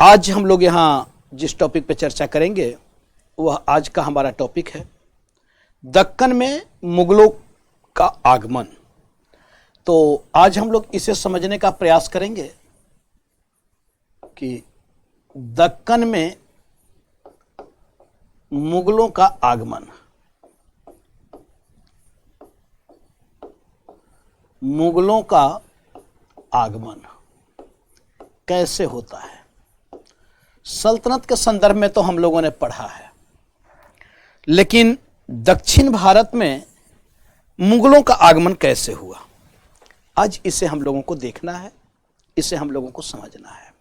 आज हम लोग यहाँ जिस टॉपिक पे चर्चा करेंगे वह आज का हमारा टॉपिक है दक्कन में मुगलों का आगमन। तो आज हम लोग इसे समझने का प्रयास करेंगे कि दक्कन में मुगलों का आगमन, मुगलों का आगमन कैसे होता है। सल्तनत के संदर्भ में तो हम लोगों ने पढ़ा है, लेकिन दक्षिण भारत में मुगलों का आगमन कैसे हुआ, आज इसे हम लोगों को देखना है, इसे हम लोगों को समझना है।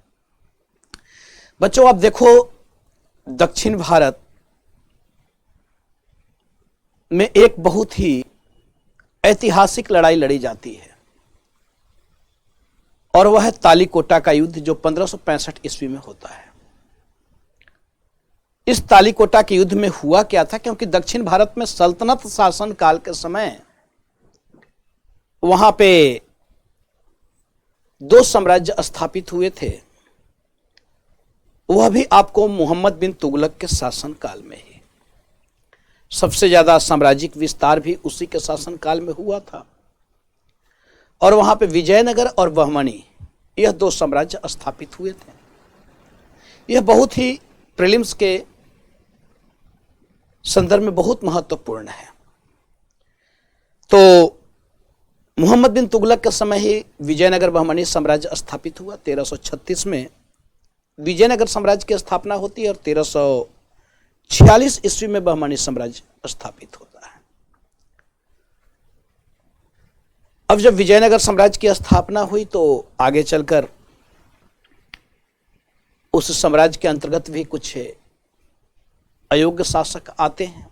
बच्चों आप देखो, दक्षिण भारत में एक बहुत ही ऐतिहासिक लड़ाई लड़ी जाती है और वह है तालीकोटा का युद्ध, जो 1565 ईस्वी में होता है। इस तालीकोटा के युद्ध में हुआ क्या था, क्योंकि दक्षिण भारत में सल्तनत शासन काल के समय वहां पे दो साम्राज्य स्थापित हुए थे, वह भी आपको मोहम्मद बिन तुगलक के शासन काल में ही। सबसे ज्यादा साम्राज्यिक विस्तार भी उसी के शासन काल में हुआ था और वहां पे विजयनगर और बहमनी, यह दो साम्राज्य स्थापित हुए थे। यह बहुत ही प्रीलिम्स के संदर्भ में बहुत महत्वपूर्ण है। तो मोहम्मद बिन तुगलक के समय ही विजयनगर बहमनी साम्राज्य स्थापित हुआ। 1336 में विजयनगर साम्राज्य की स्थापना होती है और 1346 ईस्वी में बहमनी साम्राज्य स्थापित होता है। अब जब विजयनगर साम्राज्य की स्थापना हुई तो आगे चलकर उस साम्राज्य के अंतर्गत भी कुछ अयोग्य शासक आते हैं,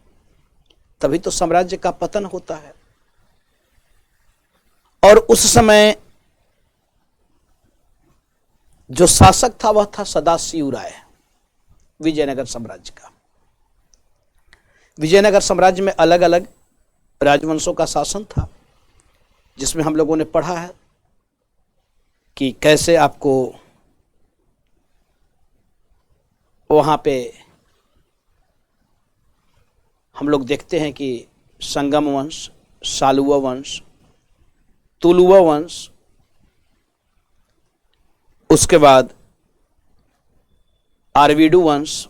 तभी तो साम्राज्य का पतन होता है। और उस समय जो शासक था वह था सदाशिव राय, विजयनगर साम्राज्य का। विजयनगर साम्राज्य में अलग अलग राजवंशों का शासन था, जिसमें हम लोगों ने पढ़ा है कि कैसे आपको वहां पे हम लोग देखते हैं कि संगम वंश, सालुवा वंश, तुलुवा वंश, उसके बाद आरवीडू वंश,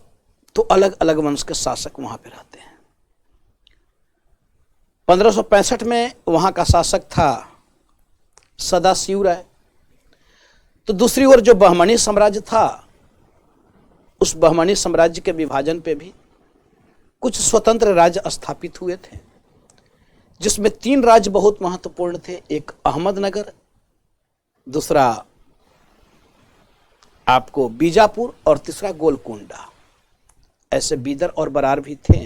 तो अलग अलग वंश के शासक वहां पे रहते हैं। 1565 में वहां का शासक था सदाशिव राय। तो दूसरी ओर जो बहमनी साम्राज्य था, उस बहमनी साम्राज्य के विभाजन पे भी कुछ स्वतंत्र राज्य स्थापित हुए थे, जिसमें 3 राज्य बहुत महत्वपूर्ण थे। एक अहमदनगर, दूसरा आपको बीजापुर और तीसरा गोलकुंडा। ऐसे बीदर और बरार भी थे।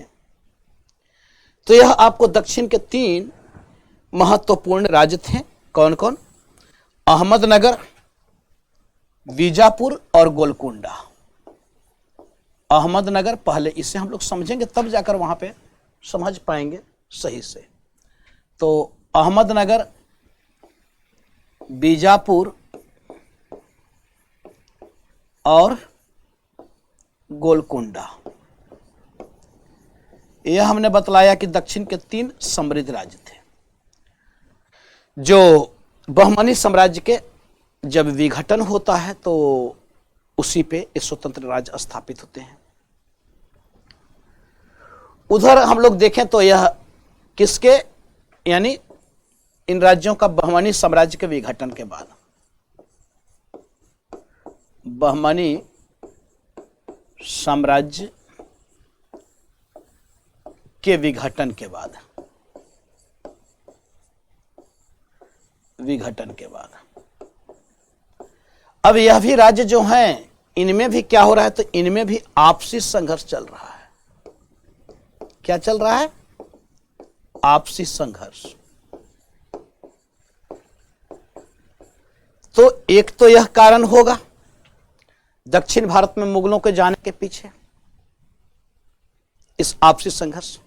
तो यह आपको दक्षिण के 3 महत्वपूर्ण राज्य थे। कौन कौन? अहमदनगर, बीजापुर और गोलकुंडा। अहमदनगर पहले, इसे हम लोग समझेंगे तब जाकर वहां पे समझ पाएंगे सही से। तो अहमदनगर, बीजापुर और गोलकुंडा, यह हमने बतलाया कि दक्षिण के 3 समृद्ध राज्य थे। जो बहमनी साम्राज्य के जब विघटन होता है तो उसी पे एक स्वतंत्र राज्य स्थापित होते हैं। उधर हम लोग देखें तो यह किसके, यानी इन राज्यों का बहमनी साम्राज्य के विघटन के बाद, बहमनी साम्राज्य के विघटन के बाद, विघटन के बाद अब यह भी राज्य जो हैं, इनमें भी क्या हो रहा है, तो इनमें भी आपसी संघर्ष चल रहा है। क्या चल रहा है? आपसी संघर्ष। तो एक तो यह कारण होगा दक्षिण भारत में मुगलों के जाने के पीछे, इस आपसी संघर्ष।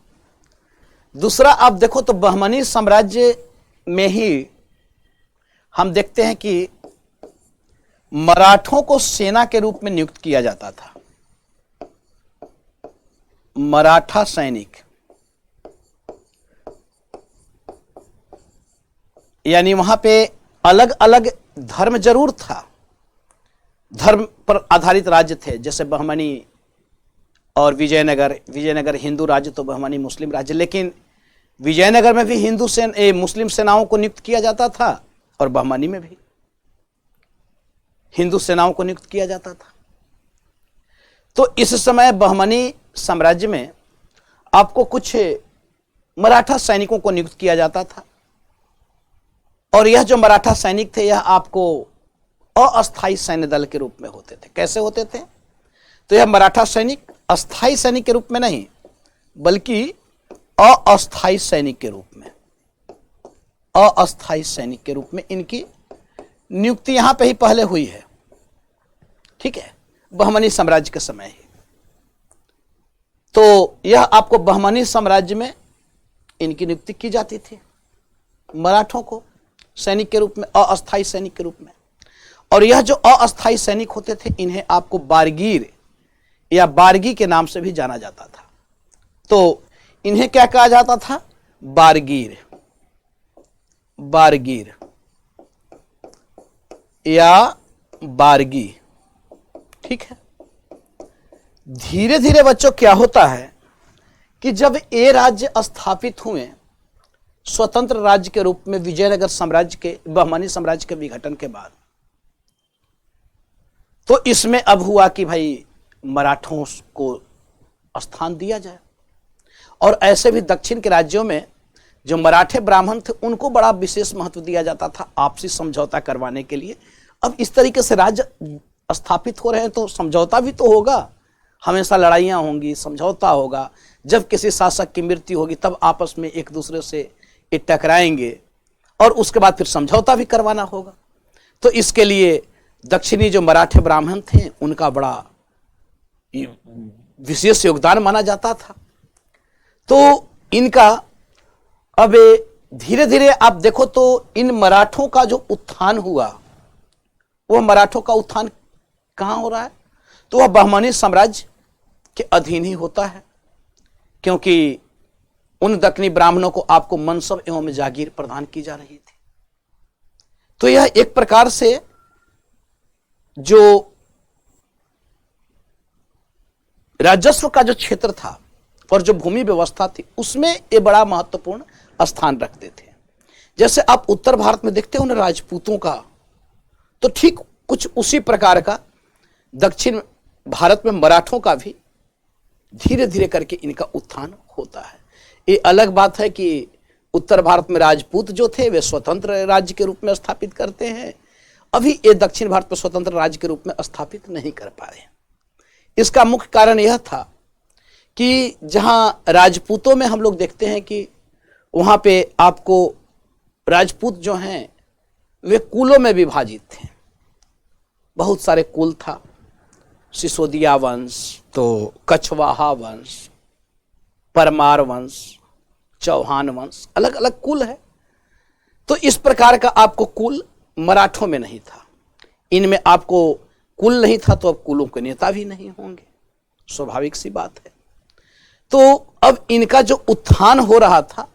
दूसरा आप देखो तो बहमनी साम्राज्य में ही हम देखते हैं कि मराठों को सेना के रूप में नियुक्त किया जाता था। मराठा सैनिक, यानी वहां पे अलग अलग धर्म जरूर था, धर्म पर आधारित राज्य थे, जैसे बहमनी और विजयनगर हिंदू राज्य, तो बहमनी मुस्लिम राज्य। लेकिन विजयनगर में भी मुस्लिम सेनाओं को नियुक्त किया जाता था और बहमनी में भी हिंदू सेनाओं को नियुक्त किया जाता था। तो इस समय बहमनी साम्राज्य में आपको कुछ मराठा सैनिकों को नियुक्त किया जाता था, और यह जो मराठा सैनिक थे यह आपको अस्थायी सैन्य दल के रूप में होते थे। कैसे होते थे? तो यह मराठा सैनिक अस्थायी सैनिक के रूप में नहीं, बल्कि अस्थायी सैनिक के रूप में, अस्थायी सैनिक के रूप में इनकी नियुक्ति यहां पे ही पहले हुई है। ठीक है, बहमनी साम्राज्य के समय ही। तो यह आपको बहमनी साम्राज्य में इनकी नियुक्ति की जाती थी, मराठों को सैनिक के रूप में, अस्थायी सैनिक के रूप में। और यह जो अस्थायी सैनिक होते थे इन्हें आपको बारगीर या बारगी के नाम से भी जाना जाता था। तो इन्हें क्या कहा जाता था? बारगीर, बारगीर या बारगी। ठीक है। धीरे धीरे बच्चों क्या होता है कि जब ये राज्य स्थापित हुए स्वतंत्र राज्य के रूप में विजयनगर साम्राज्य के, बहमनी साम्राज्य के विघटन के बाद, तो इसमें अब हुआ कि भाई मराठों को स्थान दिया जाए। और ऐसे भी दक्षिण के राज्यों में जो मराठे ब्राह्मण थे उनको बड़ा विशेष महत्व दिया जाता था आपसी समझौता करवाने के लिए। अब इस तरीके से राज्य स्थापित हो रहे हैं तो समझौता भी तो होगा, हमेशा लड़ाइयाँ होंगी, समझौता होगा। जब किसी शासक की मृत्यु होगी तब आपस में एक दूसरे से ये टकराएंगे और उसके बाद फिर समझौता भी करवाना होगा। तो इसके लिए दक्षिणी जो मराठे ब्राह्मण थे उनका बड़ा विशेष योगदान माना जाता था। तो इनका अब धीरे धीरे आप देखो तो इन मराठों का जो उत्थान हुआ, वह मराठों का उत्थान कहाँ हो रहा है? तो वह बहमनी साम्राज्य के अधीन ही होता है, क्योंकि उन दक्षिणी ब्राह्मणों को आपको मनसब एवं जागीर प्रदान की जा रही थी। तो यह एक प्रकार से जो राजस्व का जो क्षेत्र था और जो भूमि व्यवस्था थी उसमें ये बड़ा महत्वपूर्ण स्थान रखते थे। जैसे आप उत्तर भारत में देखते हो ना राजपूतों का, तो ठीक कुछ उसी प्रकार का दक्षिण भारत में मराठों का भी धीरे धीरे करके इनका उत्थान होता है। ये अलग बात है कि उत्तर भारत में राजपूत जो थे वे स्वतंत्र राज्य के रूप में स्थापित करते हैं, अभी ये दक्षिण भारत में स्वतंत्र राज्य के रूप में स्थापित नहीं कर पाए। इसका मुख्य कारण यह था कि जहां राजपूतों में हम लोग देखते हैं कि वहां पे आपको राजपूत जो हैं वे कुलों में विभाजित थे, बहुत सारे कुल था, सिसोदिया वंश, तो कछवाहा वंश, परमार वंश, चौहान वंश, अलग अलग कुल है। तो इस प्रकार का आपको कुल मराठों में नहीं था। इनमें आपको कुल नहीं था तो अब कुलों के नेता भी नहीं होंगे, स्वाभाविक सी बात है। तो अब इनका जो उत्थान हो रहा था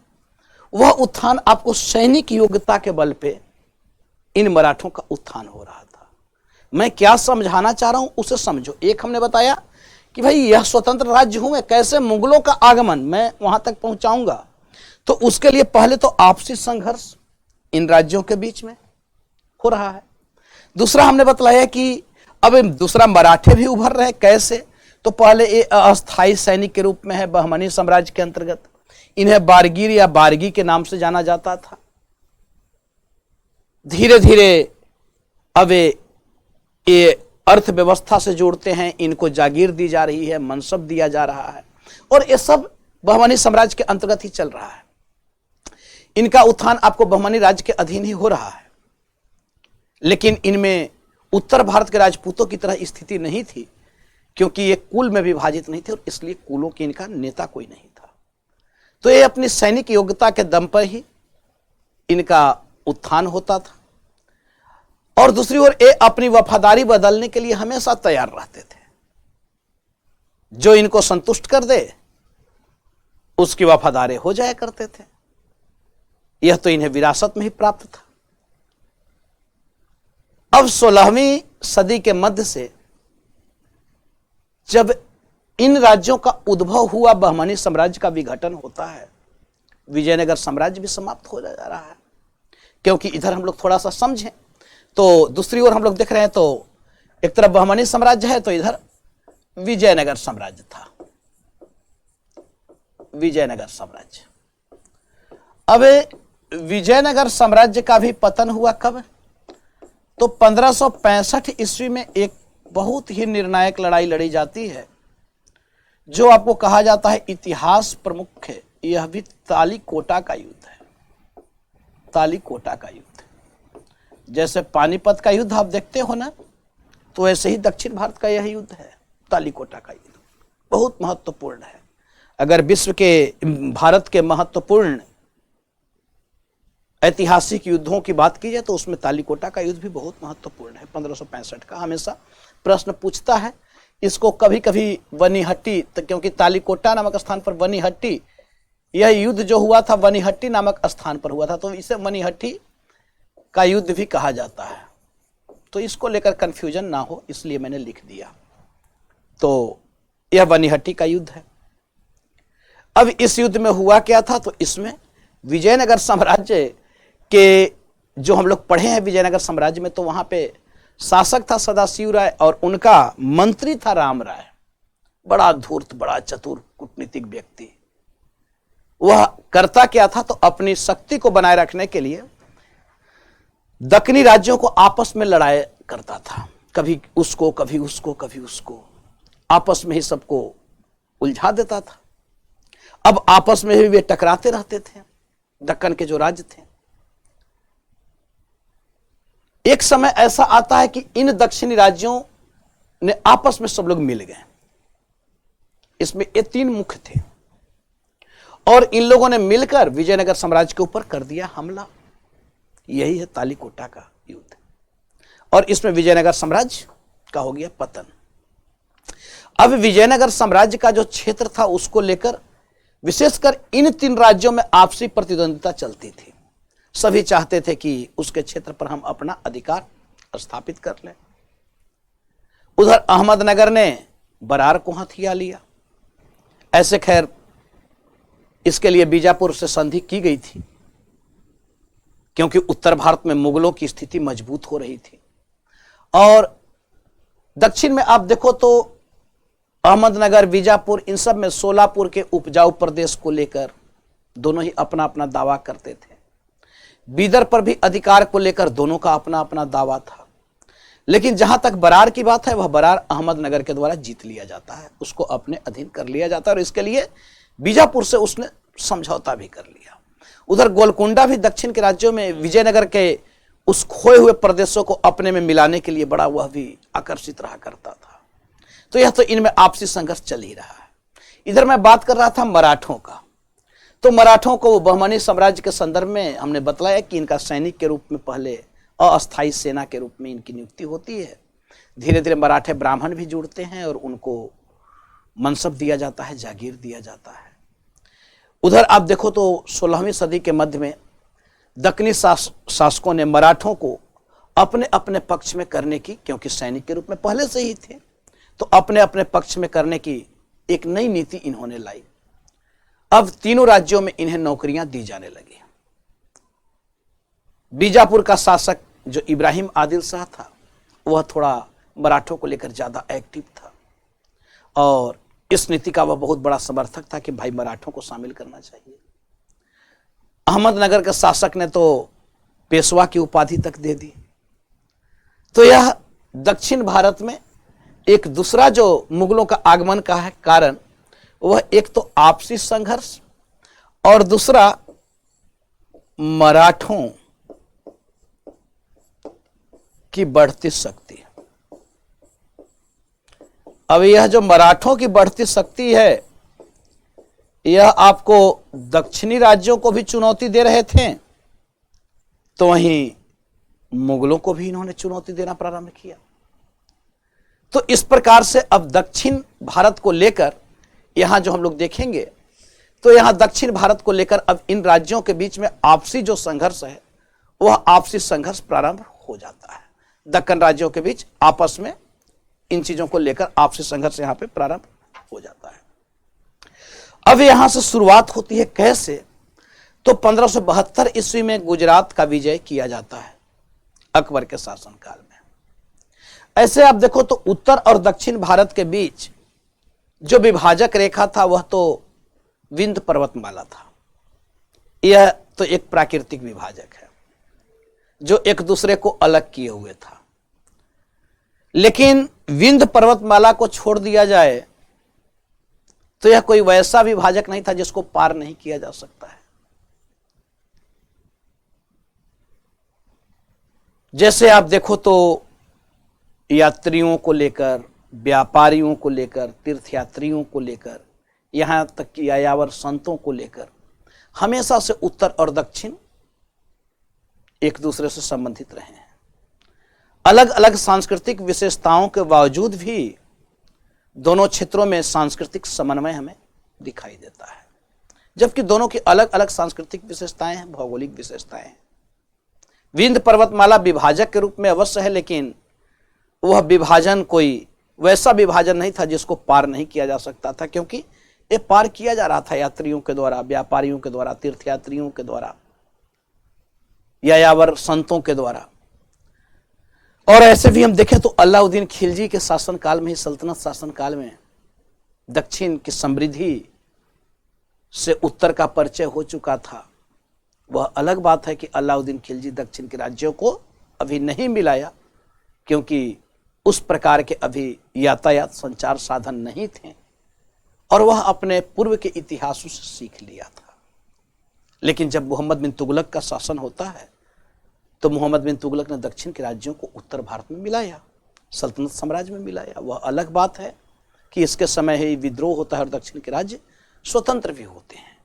वह उत्थान आपको सैनिक योग्यता के बल पे इन मराठों का उत्थान हो रहा था। मैं क्या समझाना चाह रहा हूं उसे समझो। एक हमने बताया कि भाई यह स्वतंत्र राज्य हुए, कैसे मुगलों का आगमन, मैं वहां तक पहुंचाऊंगा। तो उसके लिए पहले तो आपसी संघर्ष इन राज्यों के बीच में हो रहा है। दूसरा हमने बतलाया कि अब दूसरा मराठे भी उभर रहे, कैसे? तो पहले ये अस्थायी सैनिक के रूप में है बहमनी साम्राज्य के अंतर्गत, इन्हें बारगीर या बारगी के नाम से जाना जाता था। धीरे धीरे अब ये अर्थव्यवस्था से जोड़ते हैं, इनको जागीर दी जा रही है, मनसब दिया जा रहा है, और ये सब बहमनी साम्राज्य के अंतर्गत ही चल रहा है। इनका उत्थान आपको बहमनी राज्य के अधीन ही हो रहा है। लेकिन इनमें उत्तर भारत के राजपूतों की तरह स्थिति नहीं थी, क्योंकि ये कुल में विभाजित नहीं थे और इसलिए कुलों के इनका नेता कोई नहीं था। तो ये अपनी सैनिक योग्यता के दम पर ही इनका उत्थान होता था। और दूसरी ओर ये अपनी वफादारी बदलने के लिए हमेशा तैयार रहते थे। जो इनको संतुष्ट कर दे उसकी वफादारी हो जाया करते थे। यह तो इन्हें विरासत में ही प्राप्त था। अब 16वीं सदी के मध्य से जब इन राज्यों का उद्भव हुआ, बहमनी साम्राज्य का विघटन होता है, विजयनगर साम्राज्य भी समाप्त हो जा रहा है। क्योंकि इधर हम लोग थोड़ा सा समझें तो दूसरी ओर हम लोग देख रहे हैं तो एक तरफ बहमनी साम्राज्य है तो इधर विजयनगर साम्राज्य था, विजयनगर साम्राज्य। अब विजयनगर साम्राज्य का भी पतन हुआ कब? तो 1565 ईस्वी में एक बहुत ही निर्णायक लड़ाई लड़ी जाती है जो आपको कहा जाता है इतिहास प्रमुख है। यह भी तालीकोटा का युद्ध है। तालीकोटा का युद्ध, जैसे पानीपत का युद्ध आप देखते हो ना, तो ऐसे ही दक्षिण भारत का यह युद्ध है, तालीकोटा का युद्ध। बहुत महत्वपूर्ण है। अगर विश्व के, भारत के महत्वपूर्ण ऐतिहासिक युद्धों की बात की जाए तो उसमें तालीकोटा का युद्ध भी बहुत महत्वपूर्ण है। 1565 का हमेशा प्रश्न पूछता है इसको। कभी कभी वनीहट्टी, क्योंकि तालीकोटा नामक स्थान पर वनीहट्टी, यह युद्ध जो हुआ था वनीहट्टी नामक स्थान पर हुआ था, तो इसे वनीहट्टी का युद्ध भी कहा जाता है। तो इसको लेकर कंफ्यूजन ना हो इसलिए मैंने लिख दिया। तो यह वनीहट्टी का युद्ध है। अब इस युद्ध में हुआ क्या था? तो इसमें विजयनगर साम्राज्य के जो हम लोग पढ़े हैं विजयनगर साम्राज्य में, तो वहां पे शासक था सदाशिव राय और उनका मंत्री था राम राय। बड़ा धूर्त, बड़ा चतुर कूटनीतिक व्यक्ति। वह करता क्या था? तो अपनी शक्ति को बनाए रखने के लिए दक्षिणी राज्यों को आपस में लड़ाई करता था। कभी उसको, कभी उसको, कभी उसको, आपस में ही सबको उलझा देता था। अब आपस में भी वे टकराते रहते थे, दक्कन के जो राज्य थे। एक समय ऐसा आता है कि इन दक्षिणी राज्यों ने आपस में सब लोग मिल गए। इसमें ये 3 मुख्य थे और इन लोगों ने मिलकर विजयनगर साम्राज्य के ऊपर कर दिया हमला। यही है तालीकोटा का युद्ध। और इसमें विजयनगर साम्राज्य का हो गया पतन। अब विजयनगर साम्राज्य का जो क्षेत्र था उसको लेकर विशेषकर इन 3 राज्यों में आपसी प्रतिद्वंदिता चलती थी। सभी चाहते थे कि उसके क्षेत्र पर हम अपना अधिकार स्थापित कर लें। उधर अहमदनगर ने बरार को हथिया लिया। ऐसे खैर इसके लिए बीजापुर से संधि की गई थी क्योंकि उत्तर भारत में मुगलों की स्थिति मजबूत हो रही थी। और दक्षिण में आप देखो तो अहमदनगर, बीजापुर, इन सब में सोलापुर के उपजाऊ प्रदेश को लेकर दोनों ही अपना अपना दावा करते थे। बीदर पर भी अधिकार को लेकर दोनों का अपना अपना दावा था। लेकिन जहां तक बरार की बात है, वह बरार अहमदनगर के द्वारा जीत लिया जाता है, उसको अपने अधीन कर लिया जाता है और इसके लिए बीजापुर से उसने समझौता भी कर लिया। उधर गोलकुंडा भी दक्षिण के राज्यों में विजयनगर के उस खोए हुए प्रदेशों को अपने में मिलाने के लिए बड़ा वह भी आकर्षित रहा करता था। तो यह तो इनमें आपसी संघर्ष चल ही रहा है। इधर मैं बात कर रहा था मराठों का। तो मराठों को बहमनी साम्राज्य के संदर्भ में हमने बतलाया कि इनका सैनिक के रूप में पहले अस्थायी सेना के रूप में इनकी नियुक्ति होती है। धीरे धीरे मराठे ब्राह्मण भी जुड़ते हैं और उनको मनसब दिया जाता है, जागीर दिया जाता है। उधर आप देखो तो 16वीं सदी के मध्य में दक्कनी शासकों ने मराठों को अपने अपने पक्ष में करने की, क्योंकि सैनिक के रूप में पहले से ही थे, तो अपने अपने पक्ष में करने की एक नई नीति इन्होंने लाई। अब तीनों राज्यों में इन्हें नौकरियां दी जाने लगी। बीजापुर का शासक जो इब्राहिम आदिल शाह था, वह थोड़ा मराठों को लेकर ज्यादा एक्टिव था और इस नीति का वह बहुत बड़ा समर्थक था कि भाई मराठों को शामिल करना चाहिए। अहमदनगर के शासक ने तो पेशवा की उपाधि तक दे दी। तो यह दक्षिण भारत में एक दूसरा जो मुगलों का आगमन का है कारण, वह एक तो आपसी संघर्ष और दूसरा मराठों की बढ़ती शक्ति। अब यह जो मराठों की बढ़ती शक्ति है, यह आपको दक्षिणी राज्यों को भी चुनौती दे रहे थे, तो वहीं मुगलों को भी इन्होंने चुनौती देना प्रारंभ किया। तो इस प्रकार से अब दक्षिण भारत को लेकर यहां जो हम लोग देखेंगे तो यहां दक्षिण भारत को लेकर अब इन राज्यों के बीच में आपसी जो संघर्ष है वह आपसी संघर्ष प्रारंभ हो जाता है। दक्कन राज्यों के बीच आपस में इन चीजों को लेकर आपसी संघर्ष यहां पे प्रारंभ हो जाता है। अब यहां से शुरुआत होती है कैसे? तो 1572 ईस्वी में गुजरात का विजय किया जाता है अकबर के शासनकाल में। ऐसे आप देखो तो उत्तर और दक्षिण भारत के बीच जो विभाजक रेखा था वह तो विंध्य पर्वतमाला था। यह तो एक प्राकृतिक विभाजक है जो एक दूसरे को अलग किए हुए था। लेकिन विंध्य पर्वतमाला को छोड़ दिया जाए तो यह कोई वैसा विभाजक नहीं था जिसको पार नहीं किया जा सकता है। जैसे आप देखो तो यात्रियों को लेकर, व्यापारियों को लेकर, तीर्थयात्रियों को लेकर, यहां तक कि यायावर संतों को लेकर हमेशा से उत्तर और दक्षिण एक दूसरे से संबंधित रहे हैं। अलग अलग सांस्कृतिक विशेषताओं के बावजूद भी दोनों क्षेत्रों में सांस्कृतिक समन्वय हमें दिखाई देता है, जबकि दोनों की अलग अलग सांस्कृतिक विशेषताएं हैं, भौगोलिक विशेषताएं हैं। विंध्य पर्वतमाला विभाजक के रूप में अवश्य है, लेकिन वह विभाजन कोई वैसा विभाजन नहीं था जिसको पार नहीं किया जा सकता था, क्योंकि ये पार किया जा रहा था यात्रियों के द्वारा, व्यापारियों के द्वारा, तीर्थयात्रियों के द्वारा, यायावर संतों के द्वारा। और ऐसे भी हम देखें तो अलाउद्दीन खिलजी के शासनकाल में ही, सल्तनत शासनकाल में दक्षिण की समृद्धि से उत्तर का परिचय हो चुका था। वह अलग बात है कि अलाउद्दीन खिलजी दक्षिण के राज्यों को अभी नहीं मिलाया, क्योंकि उस प्रकार के अभी यातायात संचार साधन नहीं थे और वह अपने पूर्व के इतिहासों से सीख लिया था। लेकिन जब मोहम्मद बिन तुगलक का शासन होता है तो मोहम्मद बिन तुगलक ने दक्षिण के राज्यों को उत्तर भारत में मिलाया, सल्तनत साम्राज्य में मिलाया। वह अलग बात है कि इसके समय ही विद्रोह होता है और दक्षिण के राज्य स्वतंत्र भी होते हैं।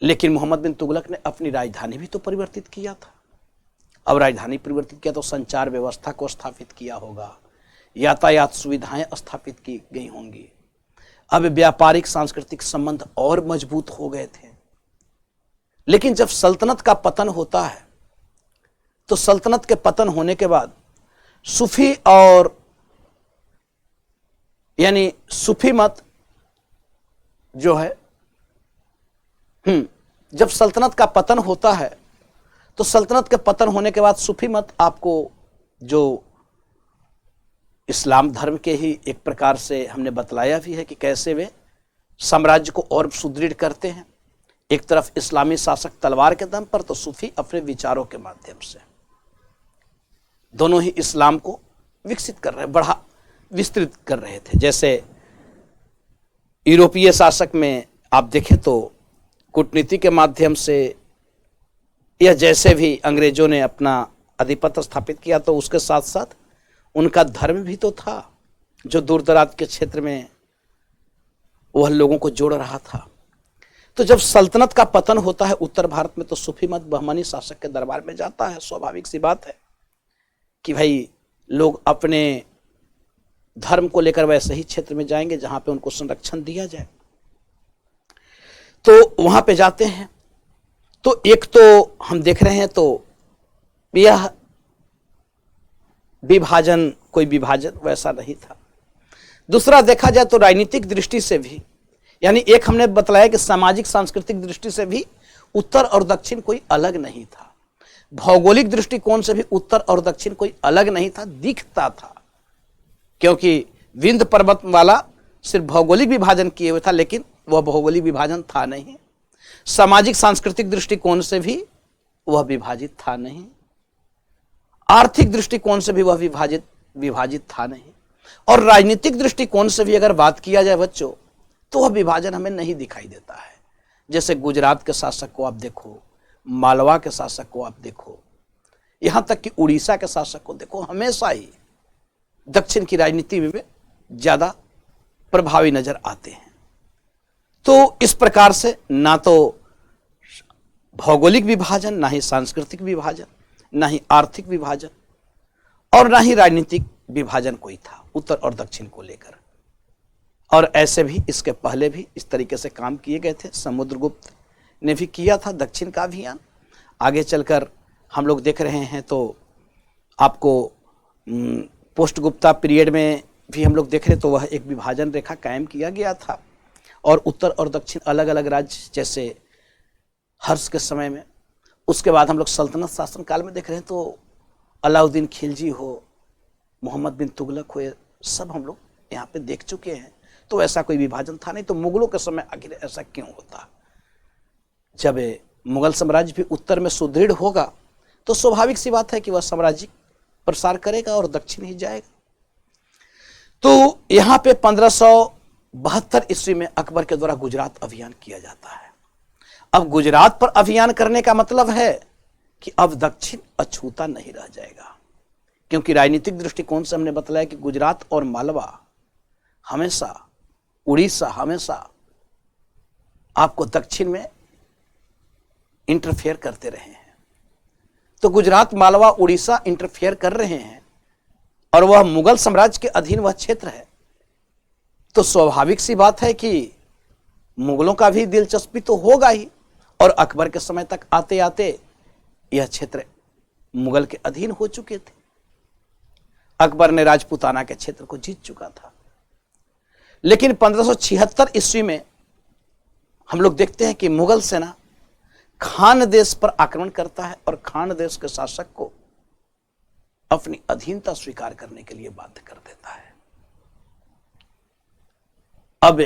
लेकिन मोहम्मद बिन तुगलक ने अपनी राजधानी भी तो परिवर्तित किया था। अब राजधानी परिवर्तित किया तो संचार व्यवस्था को स्थापित किया होगा, यातायात सुविधाएं स्थापित की गई होंगी। अब व्यापारिक सांस्कृतिक संबंध और मजबूत हो गए थे। लेकिन जब सल्तनत का पतन होता है तो सल्तनत के पतन होने के बाद सूफी और यानी सूफी मत जो है, जब सल्तनत का पतन होता है तो सल्तनत के पतन होने के बाद सूफी मत आपको जो इस्लाम धर्म के ही एक प्रकार से हमने बतलाया भी है कि कैसे वे साम्राज्य को और सुदृढ़ करते हैं। एक तरफ इस्लामी शासक तलवार के दम पर, तो सूफी अपने विचारों के माध्यम से दोनों ही इस्लाम को विकसित कर रहे, बढ़ा विस्तृत कर रहे थे। जैसे यूरोपीय शासक में आप देखें तो कूटनीति के माध्यम से, यह जैसे भी अंग्रेजों ने अपना आधिपत्य स्थापित किया तो उसके साथ साथ उनका धर्म भी तो था जो दूर दराज के क्षेत्र में वह लोगों को जोड़ रहा था। तो जब सल्तनत का पतन होता है उत्तर भारत में तो सूफी मत बहमानी शासक के दरबार में जाता है। स्वाभाविक सी बात है कि भाई लोग अपने धर्म को लेकर वैसे ही क्षेत्र में जाएंगे जहां पे उनको संरक्षण दिया जाए। तो वहां पे जाते हैं तो एक तो हम देख रहे हैं तो यह विभाजन कोई विभाजन वैसा नहीं था। दूसरा देखा जाए तो राजनीतिक दृष्टि से भी, यानी एक हमने बतलाया कि सामाजिक सांस्कृतिक दृष्टि से भी उत्तर और दक्षिण कोई अलग नहीं था। भौगोलिक दृष्टिकोण से भी उत्तर और दक्षिण कोई अलग नहीं था, दिखता था, क्योंकि विंध्य पर्वतमाला सिर्फ भौगोलिक विभाजन किए हुए था, लेकिन वह भौगोलिक विभाजन था नहीं। सामाजिक सांस्कृतिक दृष्टिकोण से भी वह विभाजित था नहीं, आर्थिक दृष्टिकोण से भी वह विभाजित था नहीं, और राजनीतिक दृष्टिकोण से भी अगर बात किया जाए बच्चों तो वह विभाजन हमें नहीं दिखाई देता है। जैसे गुजरात के शासक को आप देखो, मालवा के शासक को आप देखो, यहां तक कि उड़ीसा के शासक को देखो, हमेशा ही दक्षिण की राजनीति में ज्यादा प्रभावी नजर आते हैं। तो इस प्रकार से ना तो भौगोलिक विभाजन ना ही सांस्कृतिक विभाजन, ना ही आर्थिक विभाजन और ना ही राजनीतिक विभाजन कोई था उत्तर और दक्षिण को लेकर। और ऐसे भी इसके पहले भी इस तरीके से काम किए गए थे। समुद्रगुप्त ने भी किया था दक्षिण का अभियान। आगे चलकर हम लोग देख रहे हैं तो आपको पोस्ट गुप्ता पीरियड में भी हम लोग देख रहे तो वह एक विभाजन रेखा कायम किया गया था और उत्तर और दक्षिण अलग अलग राज्य, जैसे हर्ष के समय में। उसके बाद हम लोग सल्तनत शासन काल में देख रहे हैं तो अलाउद्दीन खिलजी हो, मोहम्मद बिन तुगलक हो, ये सब हम लोग यहाँ पे देख चुके हैं। तो ऐसा कोई विभाजन था नहीं। तो मुगलों के समय आखिर ऐसा क्यों होता? जब मुगल साम्राज्य भी उत्तर में सुदृढ़ होगा तो स्वाभाविक सी बात है कि वह साम्राज्यिक प्रसार करेगा और दक्षिण ही जाएगा। तो यहाँ पे 1572 ईस्वी में अकबर के द्वारा गुजरात अभियान किया जाता है। अब गुजरात पर अभियान करने का मतलब है कि अब दक्षिण अछूता नहीं रह जाएगा, क्योंकि राजनीतिक दृष्टिकोण से हमने बताया कि गुजरात और मालवा हमेशा, उड़ीसा हमेशा आपको दक्षिण में इंटरफेयर करते रहे हैं। तो गुजरात, मालवा, उड़ीसा इंटरफेयर कर रहे हैं और वह मुगल साम्राज्य के अधीन वह क्षेत्र है। तो स्वाभाविक सी बात है कि मुगलों का भी दिलचस्पी तो होगा ही। और अकबर के समय तक आते आते यह क्षेत्र मुगल के अधीन हो चुके थे। अकबर ने राजपूताना के क्षेत्र को जीत चुका था। लेकिन 1576 ईस्वी में हम लोग देखते हैं कि मुगल सेना खान देश पर आक्रमण करता है और खान देश के शासक को अपनी अधीनता स्वीकार करने के लिए बाध्य कर देता है। अब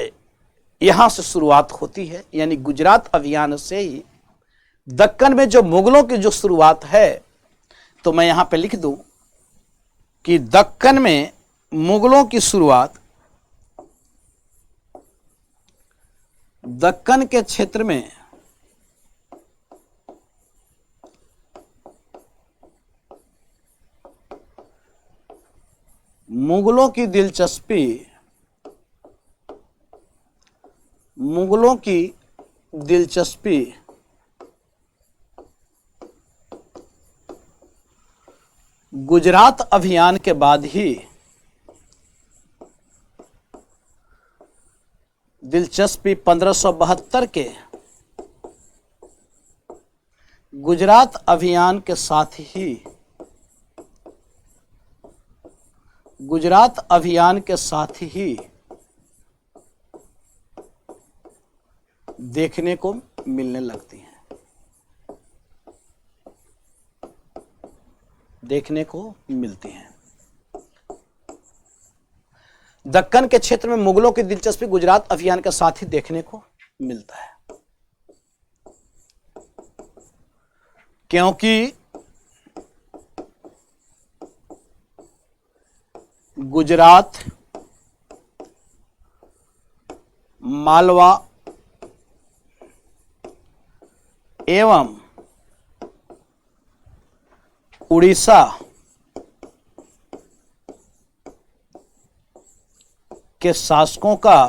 यहां से शुरुआत होती है, यानी गुजरात अभियान से ही दक्कन में जो मुगलों की जो शुरुआत है। तो मैं यहां पे लिख दूं कि दक्कन में मुगलों की शुरुआत दक्कन के क्षेत्र में मुगलों की दिलचस्पी गुजरात अभियान के बाद ही दिलचस्पी 1572 के गुजरात अभियान के साथ ही देखने को मिलने लगती हैं, देखने को मिलती हैं। दक्कन के क्षेत्र में मुगलों की दिलचस्पी गुजरात अभियान के साथ ही देखने को मिलता है, क्योंकि गुजरात, मालवा एवं उड़ीसा के शासकों का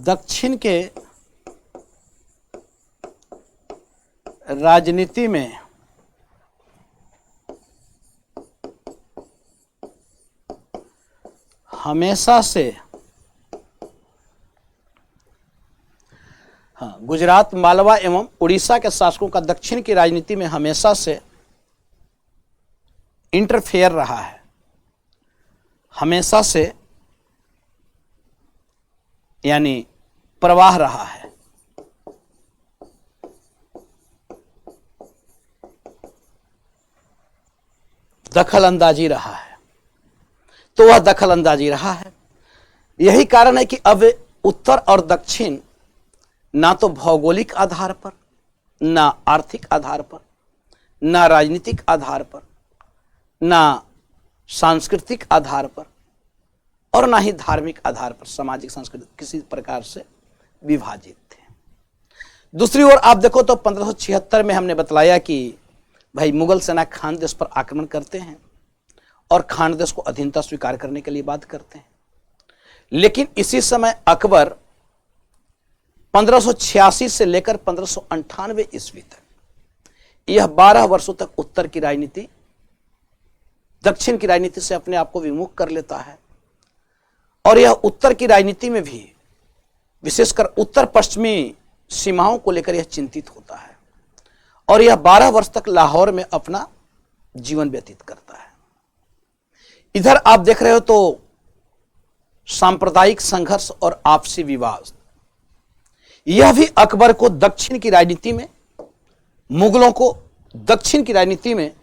दक्षिण के राजनीति में हमेशा से, गुजरात, मालवा एवं उड़ीसा के शासकों का दक्षिण की राजनीति में हमेशा से इंटरफेयर रहा है, हमेशा से यानी प्रवाह रहा है। दखल अंदाजी रहा है। तो वह दखल अंदाजी रहा है। यही कारण है कि अब उत्तर और दक्षिण ना तो भौगोलिक आधार पर, ना आर्थिक आधार पर, ना राजनीतिक आधार पर, ना सांस्कृतिक आधार पर और ना ही धार्मिक आधार पर, सामाजिक सांस्कृतिक किसी प्रकार से विभाजित थे। दूसरी ओर आप देखो तो 1576 में हमने बतलाया कि भाई मुगल सेना खान देश पर आक्रमण करते हैं और खान देश को अधीनता स्वीकार करने के लिए बाध्य करते हैं। लेकिन इसी समय अकबर 1586 से लेकर 1598 ईस्वी तक, यह 12 वर्षों तक उत्तर की राजनीति, दक्षिण की राजनीति से अपने आप को विमुख कर लेता है। और यह उत्तर की राजनीति में भी विशेषकर उत्तर पश्चिमी सीमाओं को लेकर यह चिंतित होता है और यह 12 वर्ष तक लाहौर में अपना जीवन व्यतीत करता है। इधर आप देख रहे हो तो सांप्रदायिक संघर्ष और आपसी विवाद, यह भी अकबर को दक्षिण की राजनीति में, मुगलों को दक्षिण की राजनीति में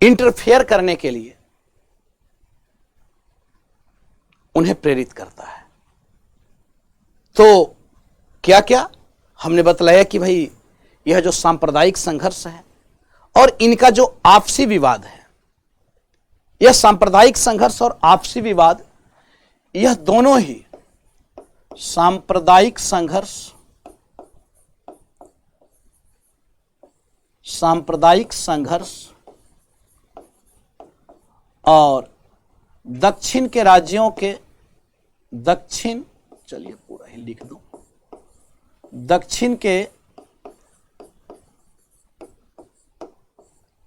इंटरफेयर करने के लिए उन्हें प्रेरित करता है। तो क्या क्या हमने बतलाया कि भाई यह जो सांप्रदायिक संघर्ष है और इनका जो आपसी विवाद है, यह सांप्रदायिक संघर्ष और आपसी विवाद, यह दोनों ही सांप्रदायिक संघर्ष और दक्षिण के राज्यों के चलिए पूरा ही लिख दो, दक्षिण के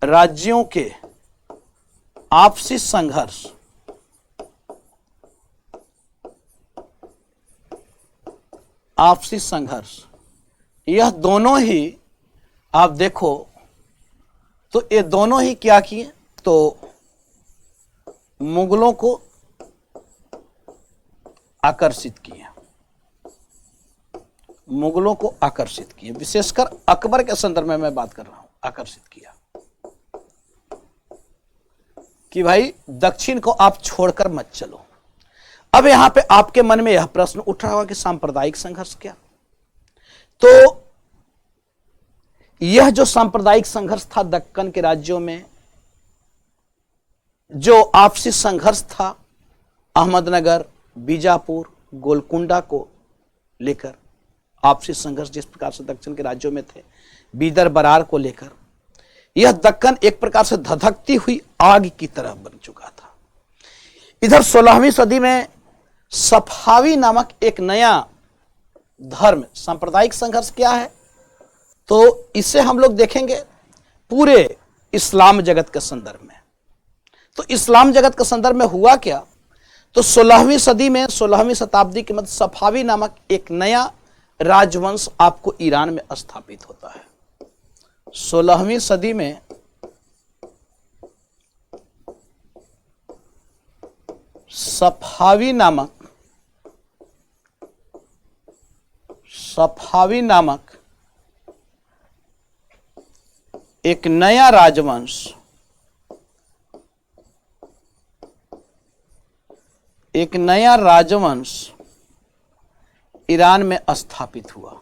राज्यों के आपसी संघर्ष यह दोनों ही आप देखो तो ये दोनों ही क्या किए, तो मुगलों को आकर्षित किए, विशेषकर अकबर के संदर्भ में मैं बात कर रहा हूं, आकर्षित किया कि भाई दक्षिण को आप छोड़कर मत चलो। अब यहां पे आपके मन में यह प्रश्न उठ रहा होगा कि सांप्रदायिक संघर्ष क्या? तो यह जो सांप्रदायिक संघर्ष था दक्कन के राज्यों में, जो आपसी संघर्ष था अहमदनगर, बीजापुर, गोलकुंडा को लेकर, आपसी संघर्ष जिस प्रकार से दक्षिण के राज्यों में थे, बीदर बरार को लेकर, यह दक्कन एक प्रकार से धधकती हुई आग की तरह बन चुका था। इधर 16वीं सदी में सफावी नामक एक नया धर्म, सांप्रदायिक संघर्ष क्या है, तो इसे हम लोग देखेंगे पूरे इस्लाम जगत के संदर्भ में। तो इस्लाम जगत के संदर्भ में हुआ क्या, तो 16वीं सदी में, 16वीं शताब्दी के मध्य सफावी नामक एक नया राजवंश आपको ईरान में स्थापित होता है। 16वीं सदी में सफावी नामक एक नया राजवंश ईरान में स्थापित हुआ।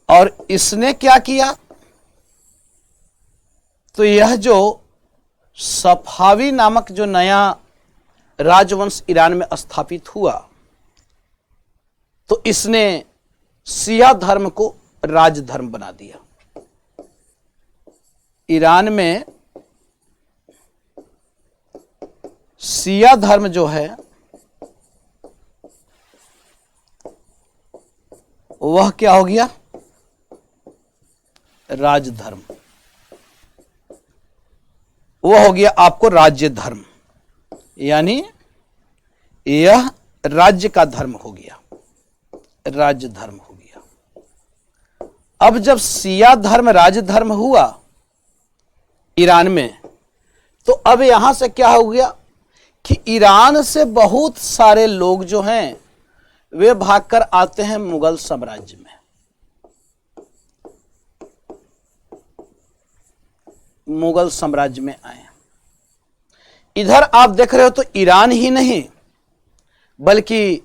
और इसने क्या किया, तो यह जो सफावी नामक जो नया राजवंश ईरान में स्थापित हुआ, तो इसने शिया धर्म को राजधर्म बना दिया। ईरान में शिया धर्म जो है वह क्या हो गया, राजधर्म, वह हो गया आपको राज्य धर्म, यानी यह राज्य का धर्म हो गया, राजधर्म हो गया। अब जब शिया धर्म राजधर्म हुआ ईरान में, तो अब यहां से क्या हो गया कि ईरान से बहुत सारे लोग जो हैं वे भागकर आते हैं मुगल साम्राज्य में। मुगल साम्राज्य में आए। इधर आप देख रहे हो तो ईरान ही नहीं बल्कि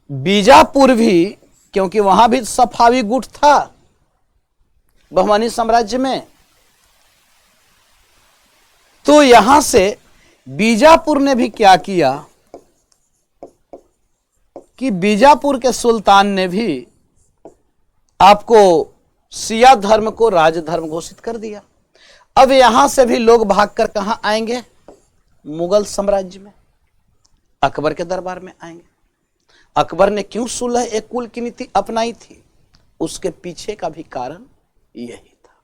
बीजापुर भी, क्योंकि वहां भी सफावी गुट था बहमानी साम्राज्य में, तो यहां से बीजापुर ने भी क्या किया कि बीजापुर के सुल्तान ने भी आपको शिया धर्म को राजधर्म घोषित कर दिया। अब यहां से भी लोग भागकर कहां आएंगे? मुगल साम्राज्य में, अकबर के दरबार में आएंगे। अकबर ने क्यों सुलह एक कुल की नीति अपनाई थी? उसके पीछे का भी कारण यही था।